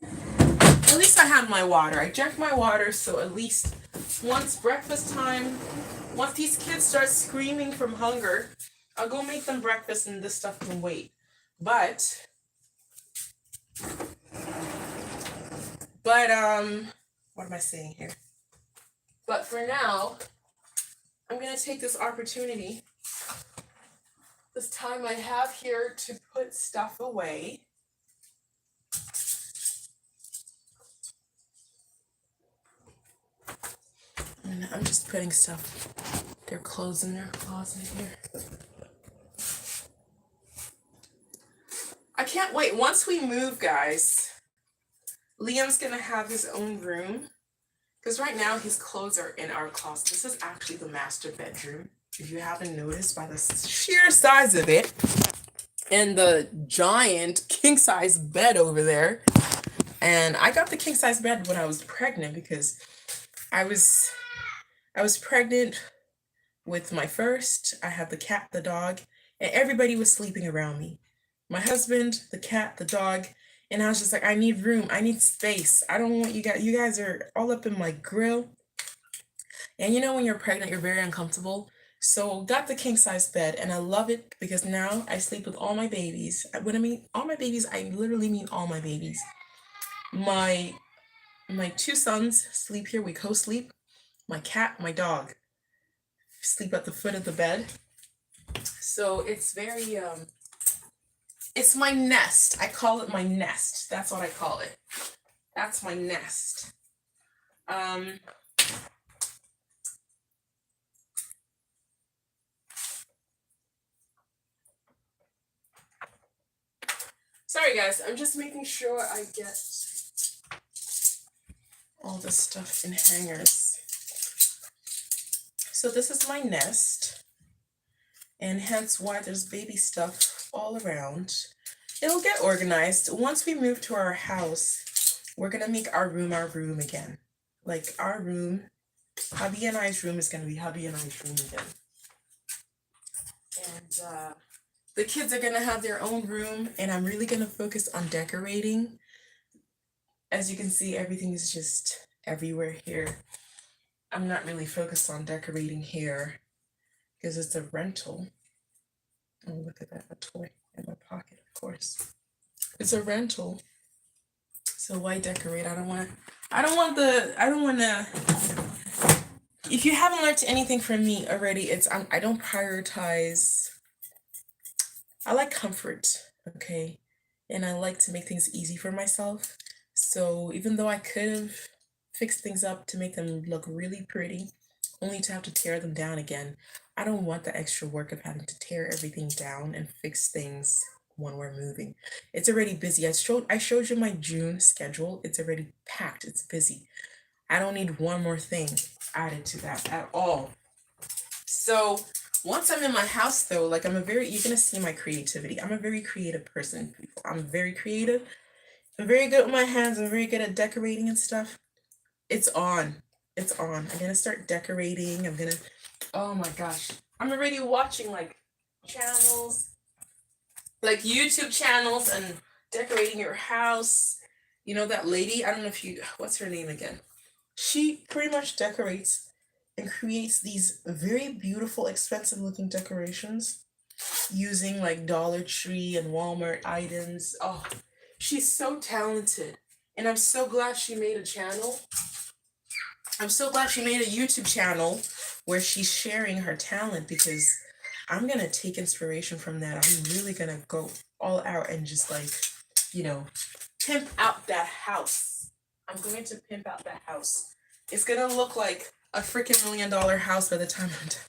At least I have my water. I drank my water, so at least once breakfast time, once these kids start screaming from hunger, I'll go make them breakfast and this stuff can wait. But what am I saying here? But for now, I'm gonna take this opportunity, this time I have here, to put stuff away. And I'm just putting stuff, their clothes in their closet here. I can't wait. Once we move, guys, Liam's gonna have his own room. Because right now his clothes are in our closet. This is actually the master bedroom, if you haven't noticed by the sheer size of it. And the giant king-size bed over there. And I got the king-size bed when I was pregnant because I was pregnant with my first. I had the cat, the dog, and everybody was sleeping around me. My husband, the cat, the dog, and I was just like, I need room, I need space. I don't want you guys are all up in my grill. And you know when you're pregnant, you're very uncomfortable. So got the king size bed and I love it because now I sleep with all my babies. When I mean all my babies, I literally mean all my babies. My two sons sleep here, we co-sleep. My cat, my dog sleep at the foot of the bed. So it's very it's my nest. I call it my nest. That's what I call it. That's my nest. Sorry guys, I'm just making sure I get all this stuff in hangers. So this is my nest, and hence why there's baby stuff all around. It'll get organized. Once we move to our house, we're gonna make our room again. Like our room, hubby and I's room is gonna be hubby and I's room again. And the kids are gonna have their own room, and I'm really gonna focus on decorating. As you can see, everything is just everywhere here. I'm not really focused on decorating here because it's a rental. Oh, look at that, a toy in my pocket, of course. It's a rental. So why decorate? I don't want to, if you haven't learned anything from me already, it's, I don't prioritize, I like comfort, okay? And I like to make things easy for myself. So even though I could have fixed things up to make them look really pretty, only to have to tear them down again, I don't want the extra work of having to tear everything down and fix things when we're moving. It's already busy. I showed you my June schedule. It's already packed. It's busy. I don't need one more thing added to that at all. So once I'm in my house though, like you're gonna see my creativity. I'm a very creative person, people. I'm very creative. I'm very good with my hands. I'm very good at decorating and stuff. It's on. It's on. I'm gonna start decorating. Oh my gosh. I'm already watching like channels, like YouTube channels, and decorating your house. You know that lady, I don't know what's her name again? She pretty much decorates and creates these very beautiful, expensive looking decorations using like Dollar Tree and Walmart items. Oh, she's so talented. And I'm so glad she made a channel. I'm so glad she made a YouTube channel where she's sharing her talent, because I'm gonna take inspiration from that. I'm really gonna go all out and just like, pimp out that house. I'm going to pimp out that house. It's gonna look like a freaking $1 million house by the time I'm done.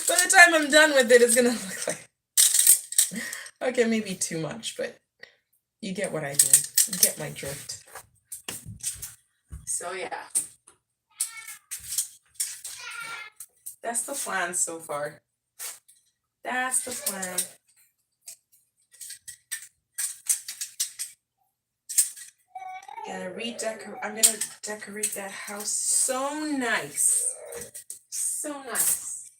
By the time I'm done with it, it's gonna look like, okay, maybe too much, but you get what I mean. You get my drift. So yeah, that's the plan so far. That's the plan. I'm gonna decorate that house so nice. So nice.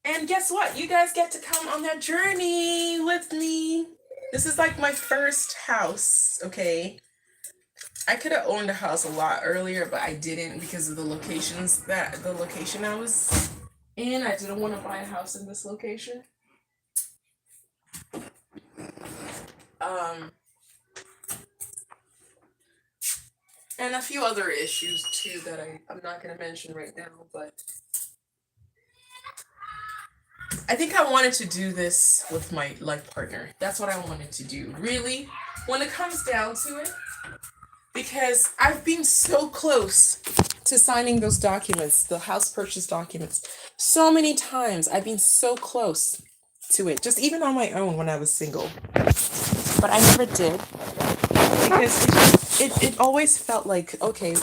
And guess what? You guys get to come on that journey with me. This is like my first house, okay? I could have owned a house a lot earlier, but I didn't because of the location I was in. I didn't want to buy a house in this location. And a few other issues too that I'm not gonna mention right now, but I think I wanted to do this with my life partner. That's what I wanted to do, really, when it comes down to it, because I've been so close to signing those documents, the house purchase documents, so many times. I've been so close to it, just even on my own when I was single, but I never did, because it always felt like, okay,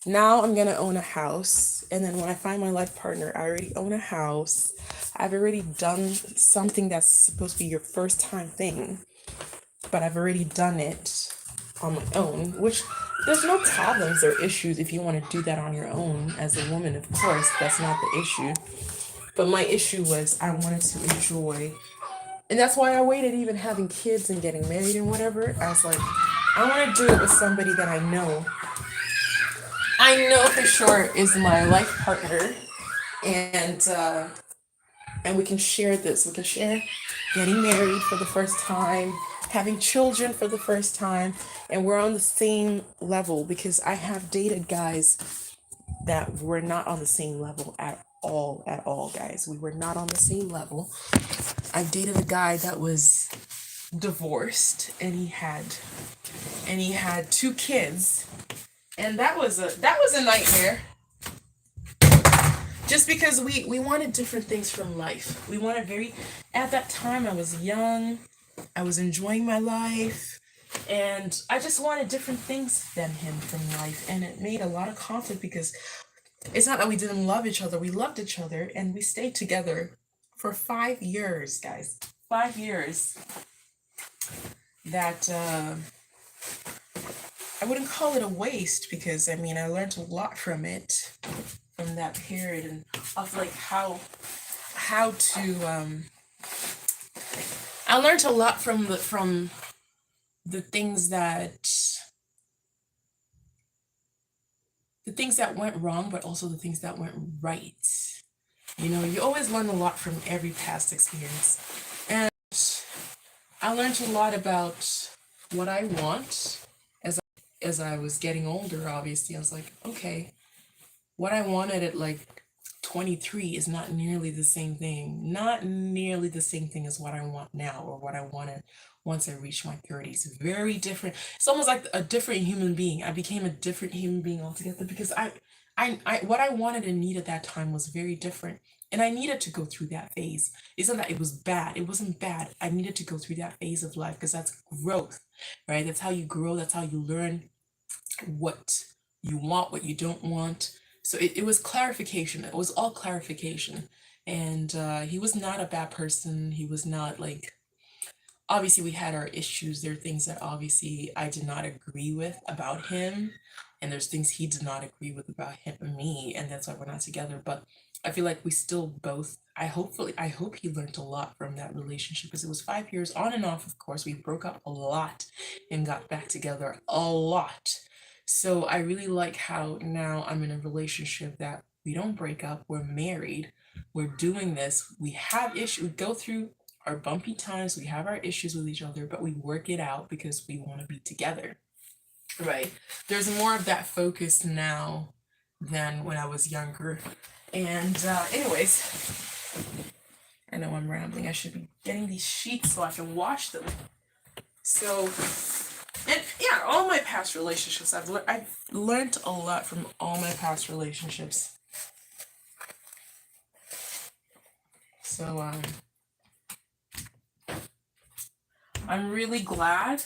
now I'm gonna own a house, and then when I find my life partner, I already own a house. I've already done something that's supposed to be your first time thing, but I've already done it on my own, which there's no problems or issues if you want to do that on your own as a woman. Of course, that's not the issue. But my issue was I wanted to enjoy, and that's why I waited even having kids and getting married and whatever. I was like, I want to do it with somebody that I know for sure is my life partner, and we can share this. We can share getting married for the first time, having children for the first time, and we're on the same level, because I have dated guys that were not on the same level at all, guys. We were not on the same level. I've dated a guy that was divorced, and he had 2 kids, and that was a nightmare. Just because we wanted different things from life. We wanted at that time I was young, I was enjoying my life, and I just wanted different things than him from life. And it made a lot of conflict, because it's not that we didn't love each other, we loved each other, and we stayed together for 5 years, guys. 5 years. That, I wouldn't call it a waste, because I mean, I learned a lot from it, from that period, and of like how to I learned a lot from the things that went wrong, but also the things that went right. You know, you always learn a lot from every past experience, and I learned a lot about what I want as I was getting older. Obviously, I was like, okay, what I wanted at like 23 is not nearly the same thing. Not nearly the same thing as what I want now, or what I wanted once I reached my 30s. Very different. It's almost like a different human being. I became a different human being altogether, because I what I wanted and needed at that time was very different. And I needed to go through that phase. Isn't that it was bad? It wasn't bad. I needed to go through that phase of life, because that's growth, right? That's how you grow. That's how you learn what you want, what you don't want. So it was clarification. It was all clarification. And he was not a bad person. He was not like, obviously we had our issues. There are things that obviously I did not agree with about him. And there's things he did not agree with about him and me. And that's why we're not together. But I feel like we still both, I hope he learned a lot from that relationship, because it was 5 years on and off. Of course, we broke up a lot and got back together a lot. So I really like how now I'm in a relationship that we don't break up, we're married, we're doing this, we have issues, we go through our bumpy times, we have our issues with each other, but we work it out because we want to be together, right? There's more of that focus now than when I was younger. And anyways, I know I'm rambling. I should be getting these sheets so I can wash them. So, and yeah, yeah, all my past relationships, I've learned a lot from all my past relationships. So I'm really glad.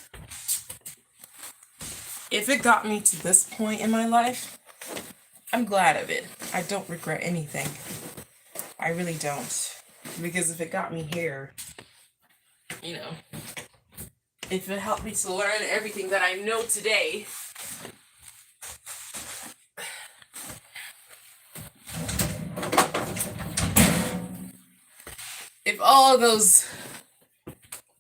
If it got me to this point in my life, I'm glad of it. I don't regret anything. I really don't. Because if it got me here, you know, if it helped me to learn everything that I know today, if all those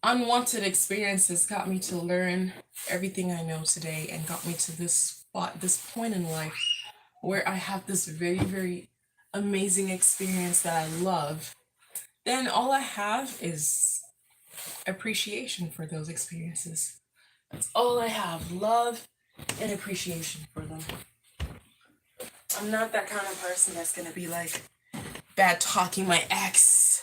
unwanted experiences got me to learn everything I know today and got me to this spot, this point in life where I have this very, very amazing experience that I love, then all I have is appreciation for those experiences. That's all I have, love and appreciation for them. I'm not that kind of person that's gonna be like bad talking my ex.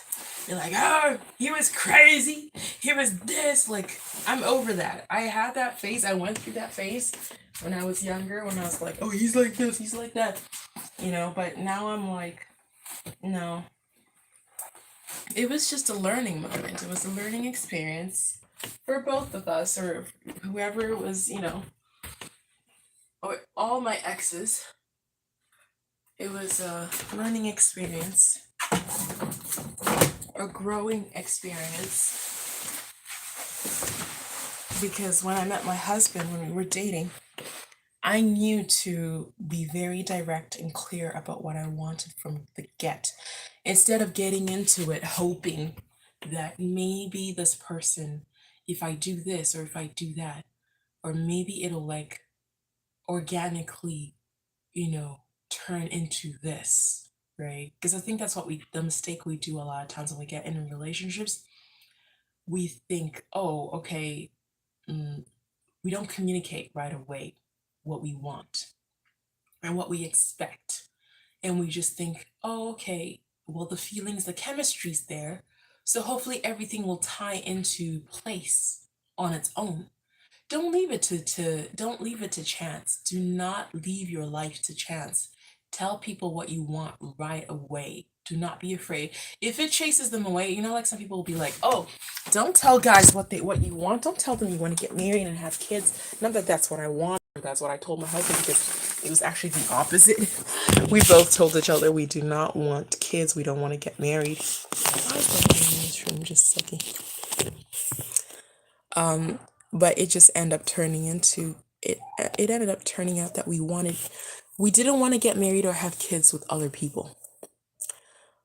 Be like, oh, he was crazy. He was this. Like, I'm over that. I had that phase. I went through that phase when I was younger, when I was like, oh, he's like this, he's like that. But now I'm like, no. It was just a learning moment. It was a learning experience for both of us, or whoever was, or all my exes. It was a learning experience, a growing experience. Because when I met my husband, when we were dating, I knew to be very direct and clear about what I wanted from the get. Instead of getting into it hoping that maybe this person, if I do this or if I do that, or maybe it'll like organically, turn into this, right? Because I think that's the mistake we do a lot of times when we get into relationships. We think, oh, okay, we don't communicate right away what we want and what we expect. And we just think, oh, okay, well, the feelings, the chemistry's there. So hopefully everything will tie into place on its own. Don't leave it to chance. Do not leave your life to chance. Tell people what you want right away. Do not be afraid. If it chases them away, like some people will be like, "Oh, don't tell guys what you want. Don't tell them you want to get married and have kids." Not that that's what I want, or that's what I told my husband, because it was actually the opposite. We both told each other we do not want kids. We don't want to get married. Why is the light in this room? Just a second. But it just ended up turning into it. It ended up turning out that we didn't want to get married or have kids with other people.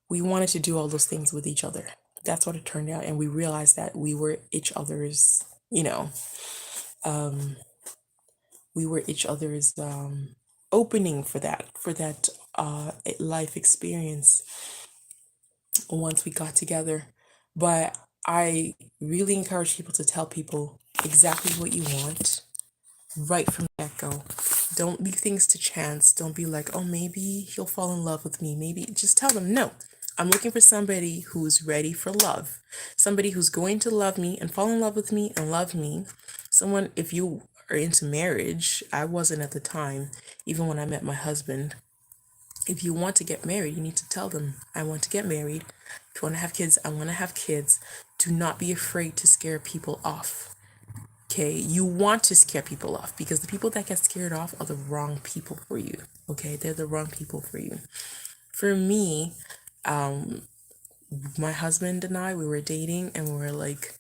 We wanted to do all those things with each other. That's what it turned out, and we realized that we were each other's, um, opening for that life experience once we got together. But I really encourage people to tell people exactly what you want right from the get-go. Don't leave things to chance. Don't be like, oh, maybe he'll fall in love with me. Maybe just tell them, no, I'm looking for somebody who's ready for love. Somebody who's going to love me and fall in love with me and love me. Someone, if you are into marriage, I wasn't at the time, even when I met my husband. If you want to get married, you need to tell them, I want to get married. If you want to have kids, I want to have kids. Do not be afraid to scare people off. Okay, you want to scare people off, because the people that get scared off are the wrong people for you. Okay, they're the wrong people for you. For me, my husband and I, we were dating, and we were like,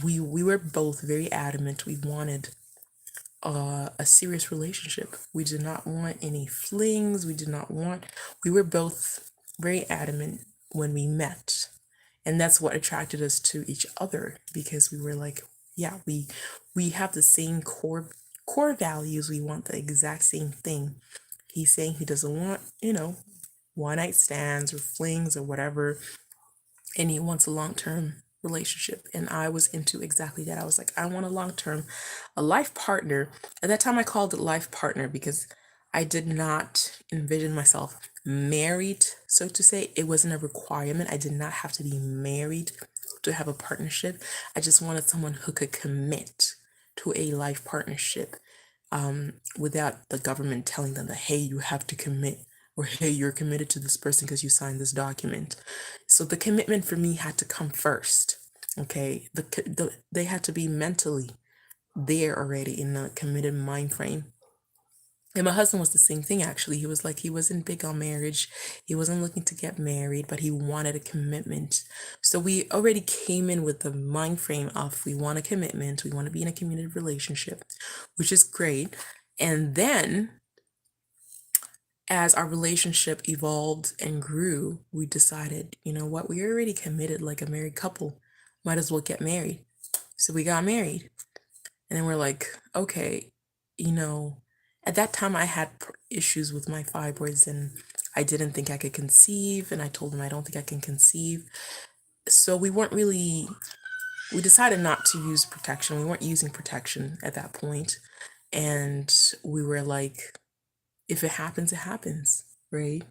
we were both very adamant we wanted a serious relationship. We did not want any flings. We were both very adamant when we met. And that's what attracted us to each other, because we were like, yeah, we have the same core values. We want the exact same thing. He's saying he doesn't want, one night stands or flings or whatever, and he wants a long-term relationship. And I was into exactly that. I was like, I want a life partner. At that time I called it life partner because I did not envision myself married, so to say. It wasn't a requirement. I did not have to be married to have a partnership. I just wanted someone who could commit to a life partnership without the government telling them that, hey, you have to commit, or hey, you're committed to this person because you signed this document. So the commitment for me had to come first. Okay, they had to be mentally there already in a committed mind frame. And my husband was the same thing, actually. He was like, he wasn't big on marriage. He wasn't looking to get married, but he wanted a commitment. So we already came in with the mind frame of we want a commitment, we want to be in a committed relationship, which is great. And then as our relationship evolved and grew, we decided, you know what, we're already committed like a married couple. Might as well get married. So we got married. And then we're like, okay, you know, at that time I had issues with my fibroids and I didn't think I could conceive. And I told him I don't think I can conceive. So we decided not to use protection. We weren't using protection at that point. And we were like, if it happens, it happens, right?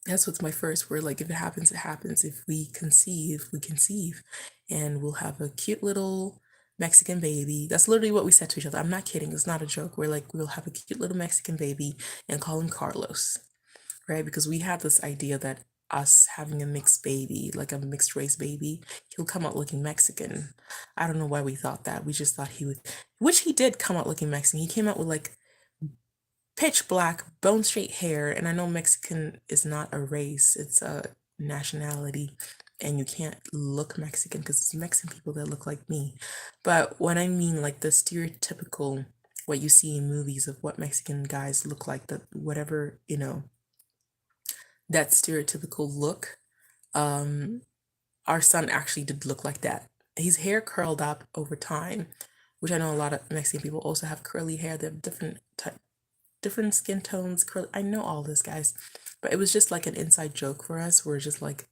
That's what's my first word. Like, if it happens, it happens. If we conceive, we conceive. And we'll have a cute little Mexican baby. That's literally what we said to each other. I'm not kidding. It's not a joke. We're like, we'll have a cute little Mexican baby and call him Carlos, right? Because we had this idea that us having a mixed baby, like a mixed race baby, he'll come out looking Mexican. I don't know why we thought that. We just thought he would, which he did come out looking Mexican. He came out with like pitch black, bone straight hair. And I know Mexican is not a race, it's a nationality. And you can't look Mexican because it's Mexican people that look like me. But what I mean, like the stereotypical, what you see in movies of what Mexican guys look like, that whatever, you know, that stereotypical look, our son actually did look like that. His hair curled up over time, which I know a lot of Mexican people also have curly hair. They have different skin tones, curly. I know all this, guys, but it was just like an inside joke for us. We're just like,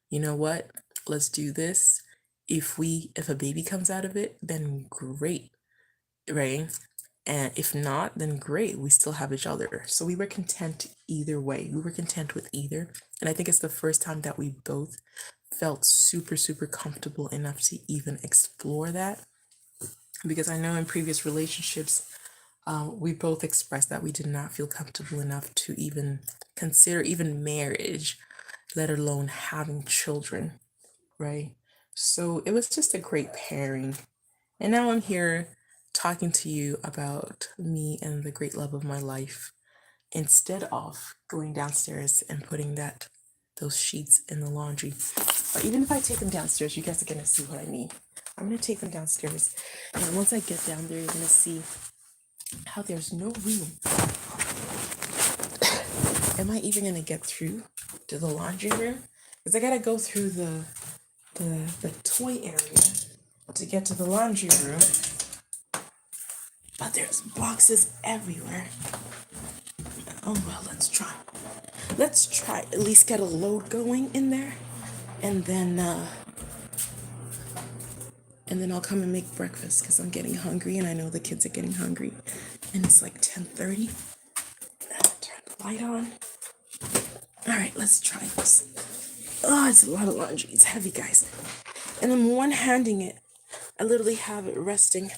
you know what? Let's do this. If a baby comes out of it, then great, right? And if not, then great. We still have each other. So we were content either way. We were content with either. And I think it's the first time that we both felt super, super comfortable enough to even explore that. Because I know in previous relationships, we both expressed that we did not feel comfortable enough to even consider even marriage, let alone having children, right? So it was just a great pairing. And now I'm here talking to you about me and the great love of my life instead of going downstairs and putting those sheets in the laundry. But even if I take them downstairs, you guys are gonna see what I mean. I'm gonna take them downstairs, and once I get down there, you're gonna see how there's no room. Am I even gonna get through to the laundry room? Because I gotta go through the toy area to get to the laundry room. But there's boxes everywhere. Oh well, let's try. Let's try at least get a load going in there, and then I'll come and make breakfast because I'm getting hungry, and I know the kids are getting hungry, and it's like 10:30. Turn the light on. All right, let's try this. Oh, it's a lot of laundry. It's heavy, guys. And I'm one-handing it. I literally have it resting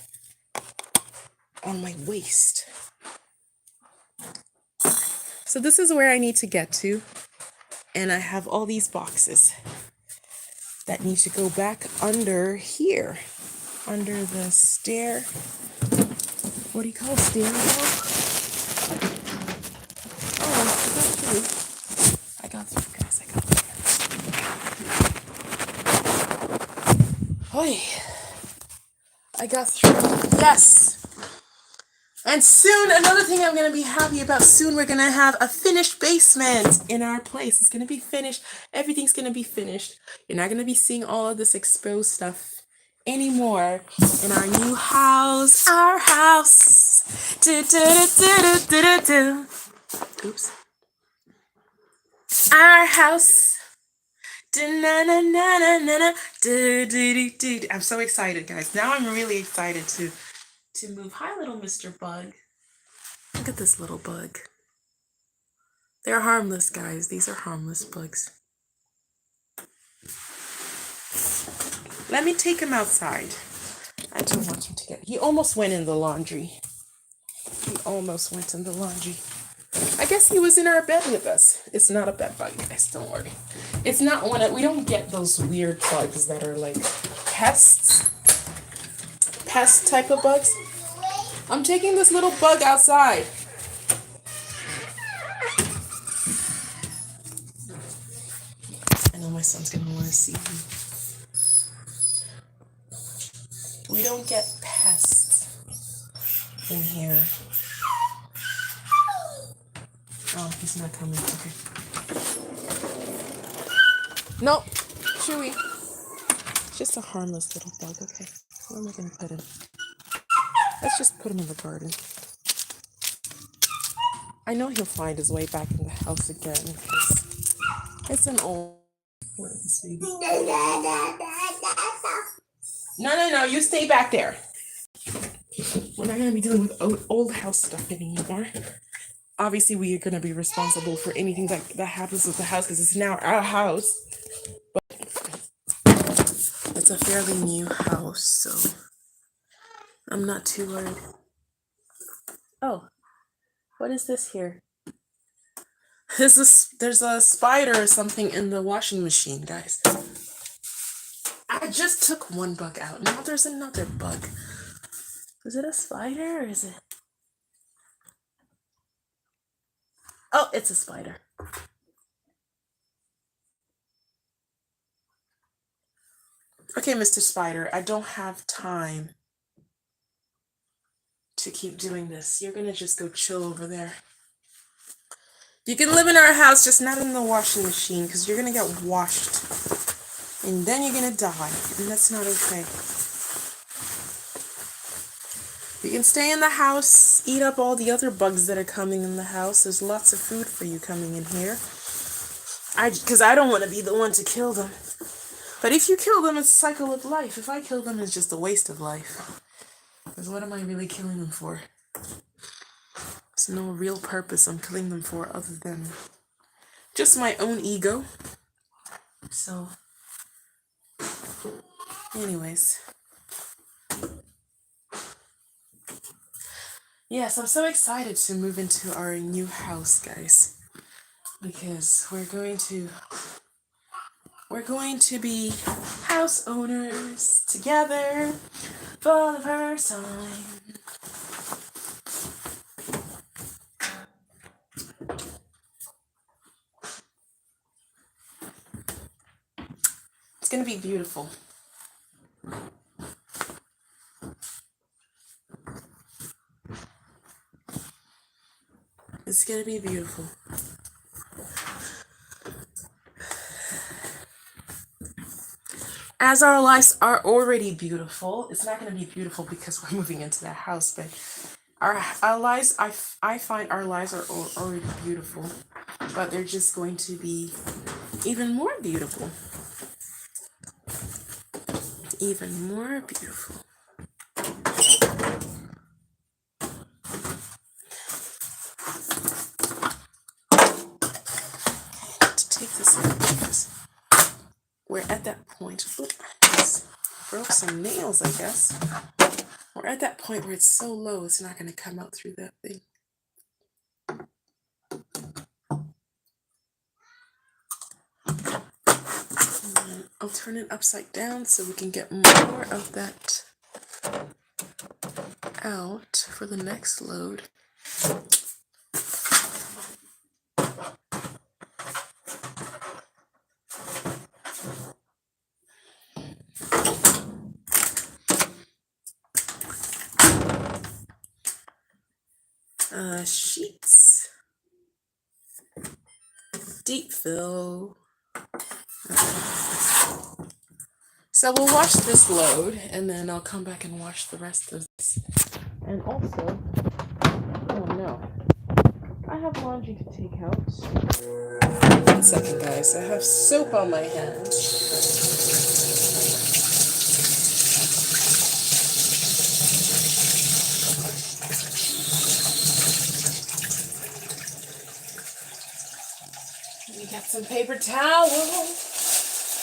on my waist. So this is where I need to get to. And I have all these boxes that need to go back under here. Under the stair. What do you call it? Stair wall? Oh, I got through, guys. I got through. Oi. I got through. Yes. And soon, another thing I'm going to be happy about, soon we're going to have a finished basement in our place. It's going to be finished. Everything's going to be finished. You're not going to be seeing all of this exposed stuff anymore in our new house. Our house. Oops. Our house. I'm so excited, guys. Now I'm really excited to move. Hi, little Mr. Bug. Look at this little bug. They're harmless, guys. These are harmless bugs. Let me take him outside. I don't want him to get. He almost went in the laundry. He almost went in the laundry. I guess he was in our bed with us. It's not a bed bug, guys. Don't worry. It's not one of. We don't get those weird bugs that are like pests. Pest type of bugs. I'm taking this little bug outside. I know my son's gonna want to see him. We don't get pests in here. Oh, he's not coming. Okay. Nope. Chewy. Just a harmless little bug. Okay. Where am I gonna put him? Let's just put him in the garden. I know he'll find his way back in the house again because it's an old. Where is this baby? No. You stay back there. We're not gonna be dealing with old house stuff anymore. Obviously, we are gonna be responsible for anything that happens with the house because it's now our house. But it's a fairly new house, so I'm not too worried. Oh, what is this here? There's a spider or something in the washing machine, guys. I just took one bug out. Now there's another bug. Is it a spider or is it? Oh, it's a spider. Okay, Mr. Spider, I don't have time to keep doing this. You're gonna just go chill over there. You can live in our house, just not in the washing machine, because you're gonna get washed. And then you're gonna die. And that's not okay. You can stay in the house, eat up all the other bugs that are coming in the house. There's lots of food for you coming in here. Because I don't want to be the one to kill them. But if you kill them, it's a cycle of life. If I kill them, it's just a waste of life. Because what am I really killing them for? There's no real purpose I'm killing them for other than just my own ego. So, anyways. Yes, I'm so excited to move into our new house, guys. Because we're going to be house owners together for the first time. It's gonna be beautiful. It's gonna be beautiful. As our lives are already beautiful, it's not going to be beautiful because we're moving into that house, but our lives, I find our lives are already beautiful, but they're just going to be even more beautiful. Even more beautiful. To take this out because we're at that point. Oop, I just broke some nails, I guess. We're at that point where it's so low, it's not going to come out through that thing. And I'll turn it upside down so we can get more of that out for the next load. Sheets, deep fill. So we'll wash this load and then I'll come back and wash the rest of this. And also, oh no, I have laundry to take out. 1 second, guys, I have soap on my hands. We got some paper towel.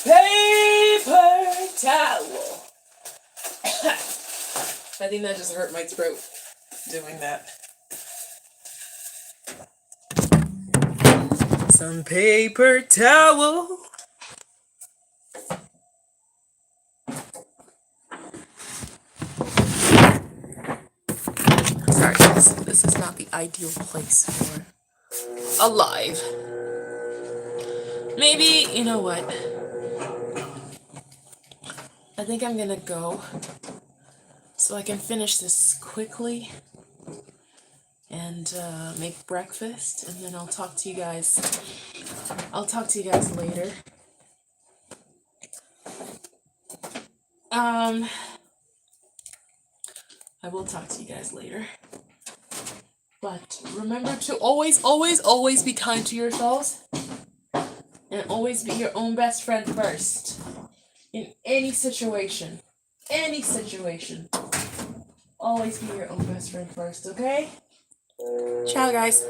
Paper towel. I think that just hurt my throat doing that. Some paper towel. Sorry, this is not the ideal place for a live. Maybe, you know what? I think I'm gonna go so I can finish this quickly and make breakfast, and then I'll talk to you guys. I'll talk to you guys later. I will talk to you guys later. But remember to always, always, always be kind to yourselves. And always be your own best friend first. In any situation. Any situation. Always be your own best friend first, okay? Ciao, guys.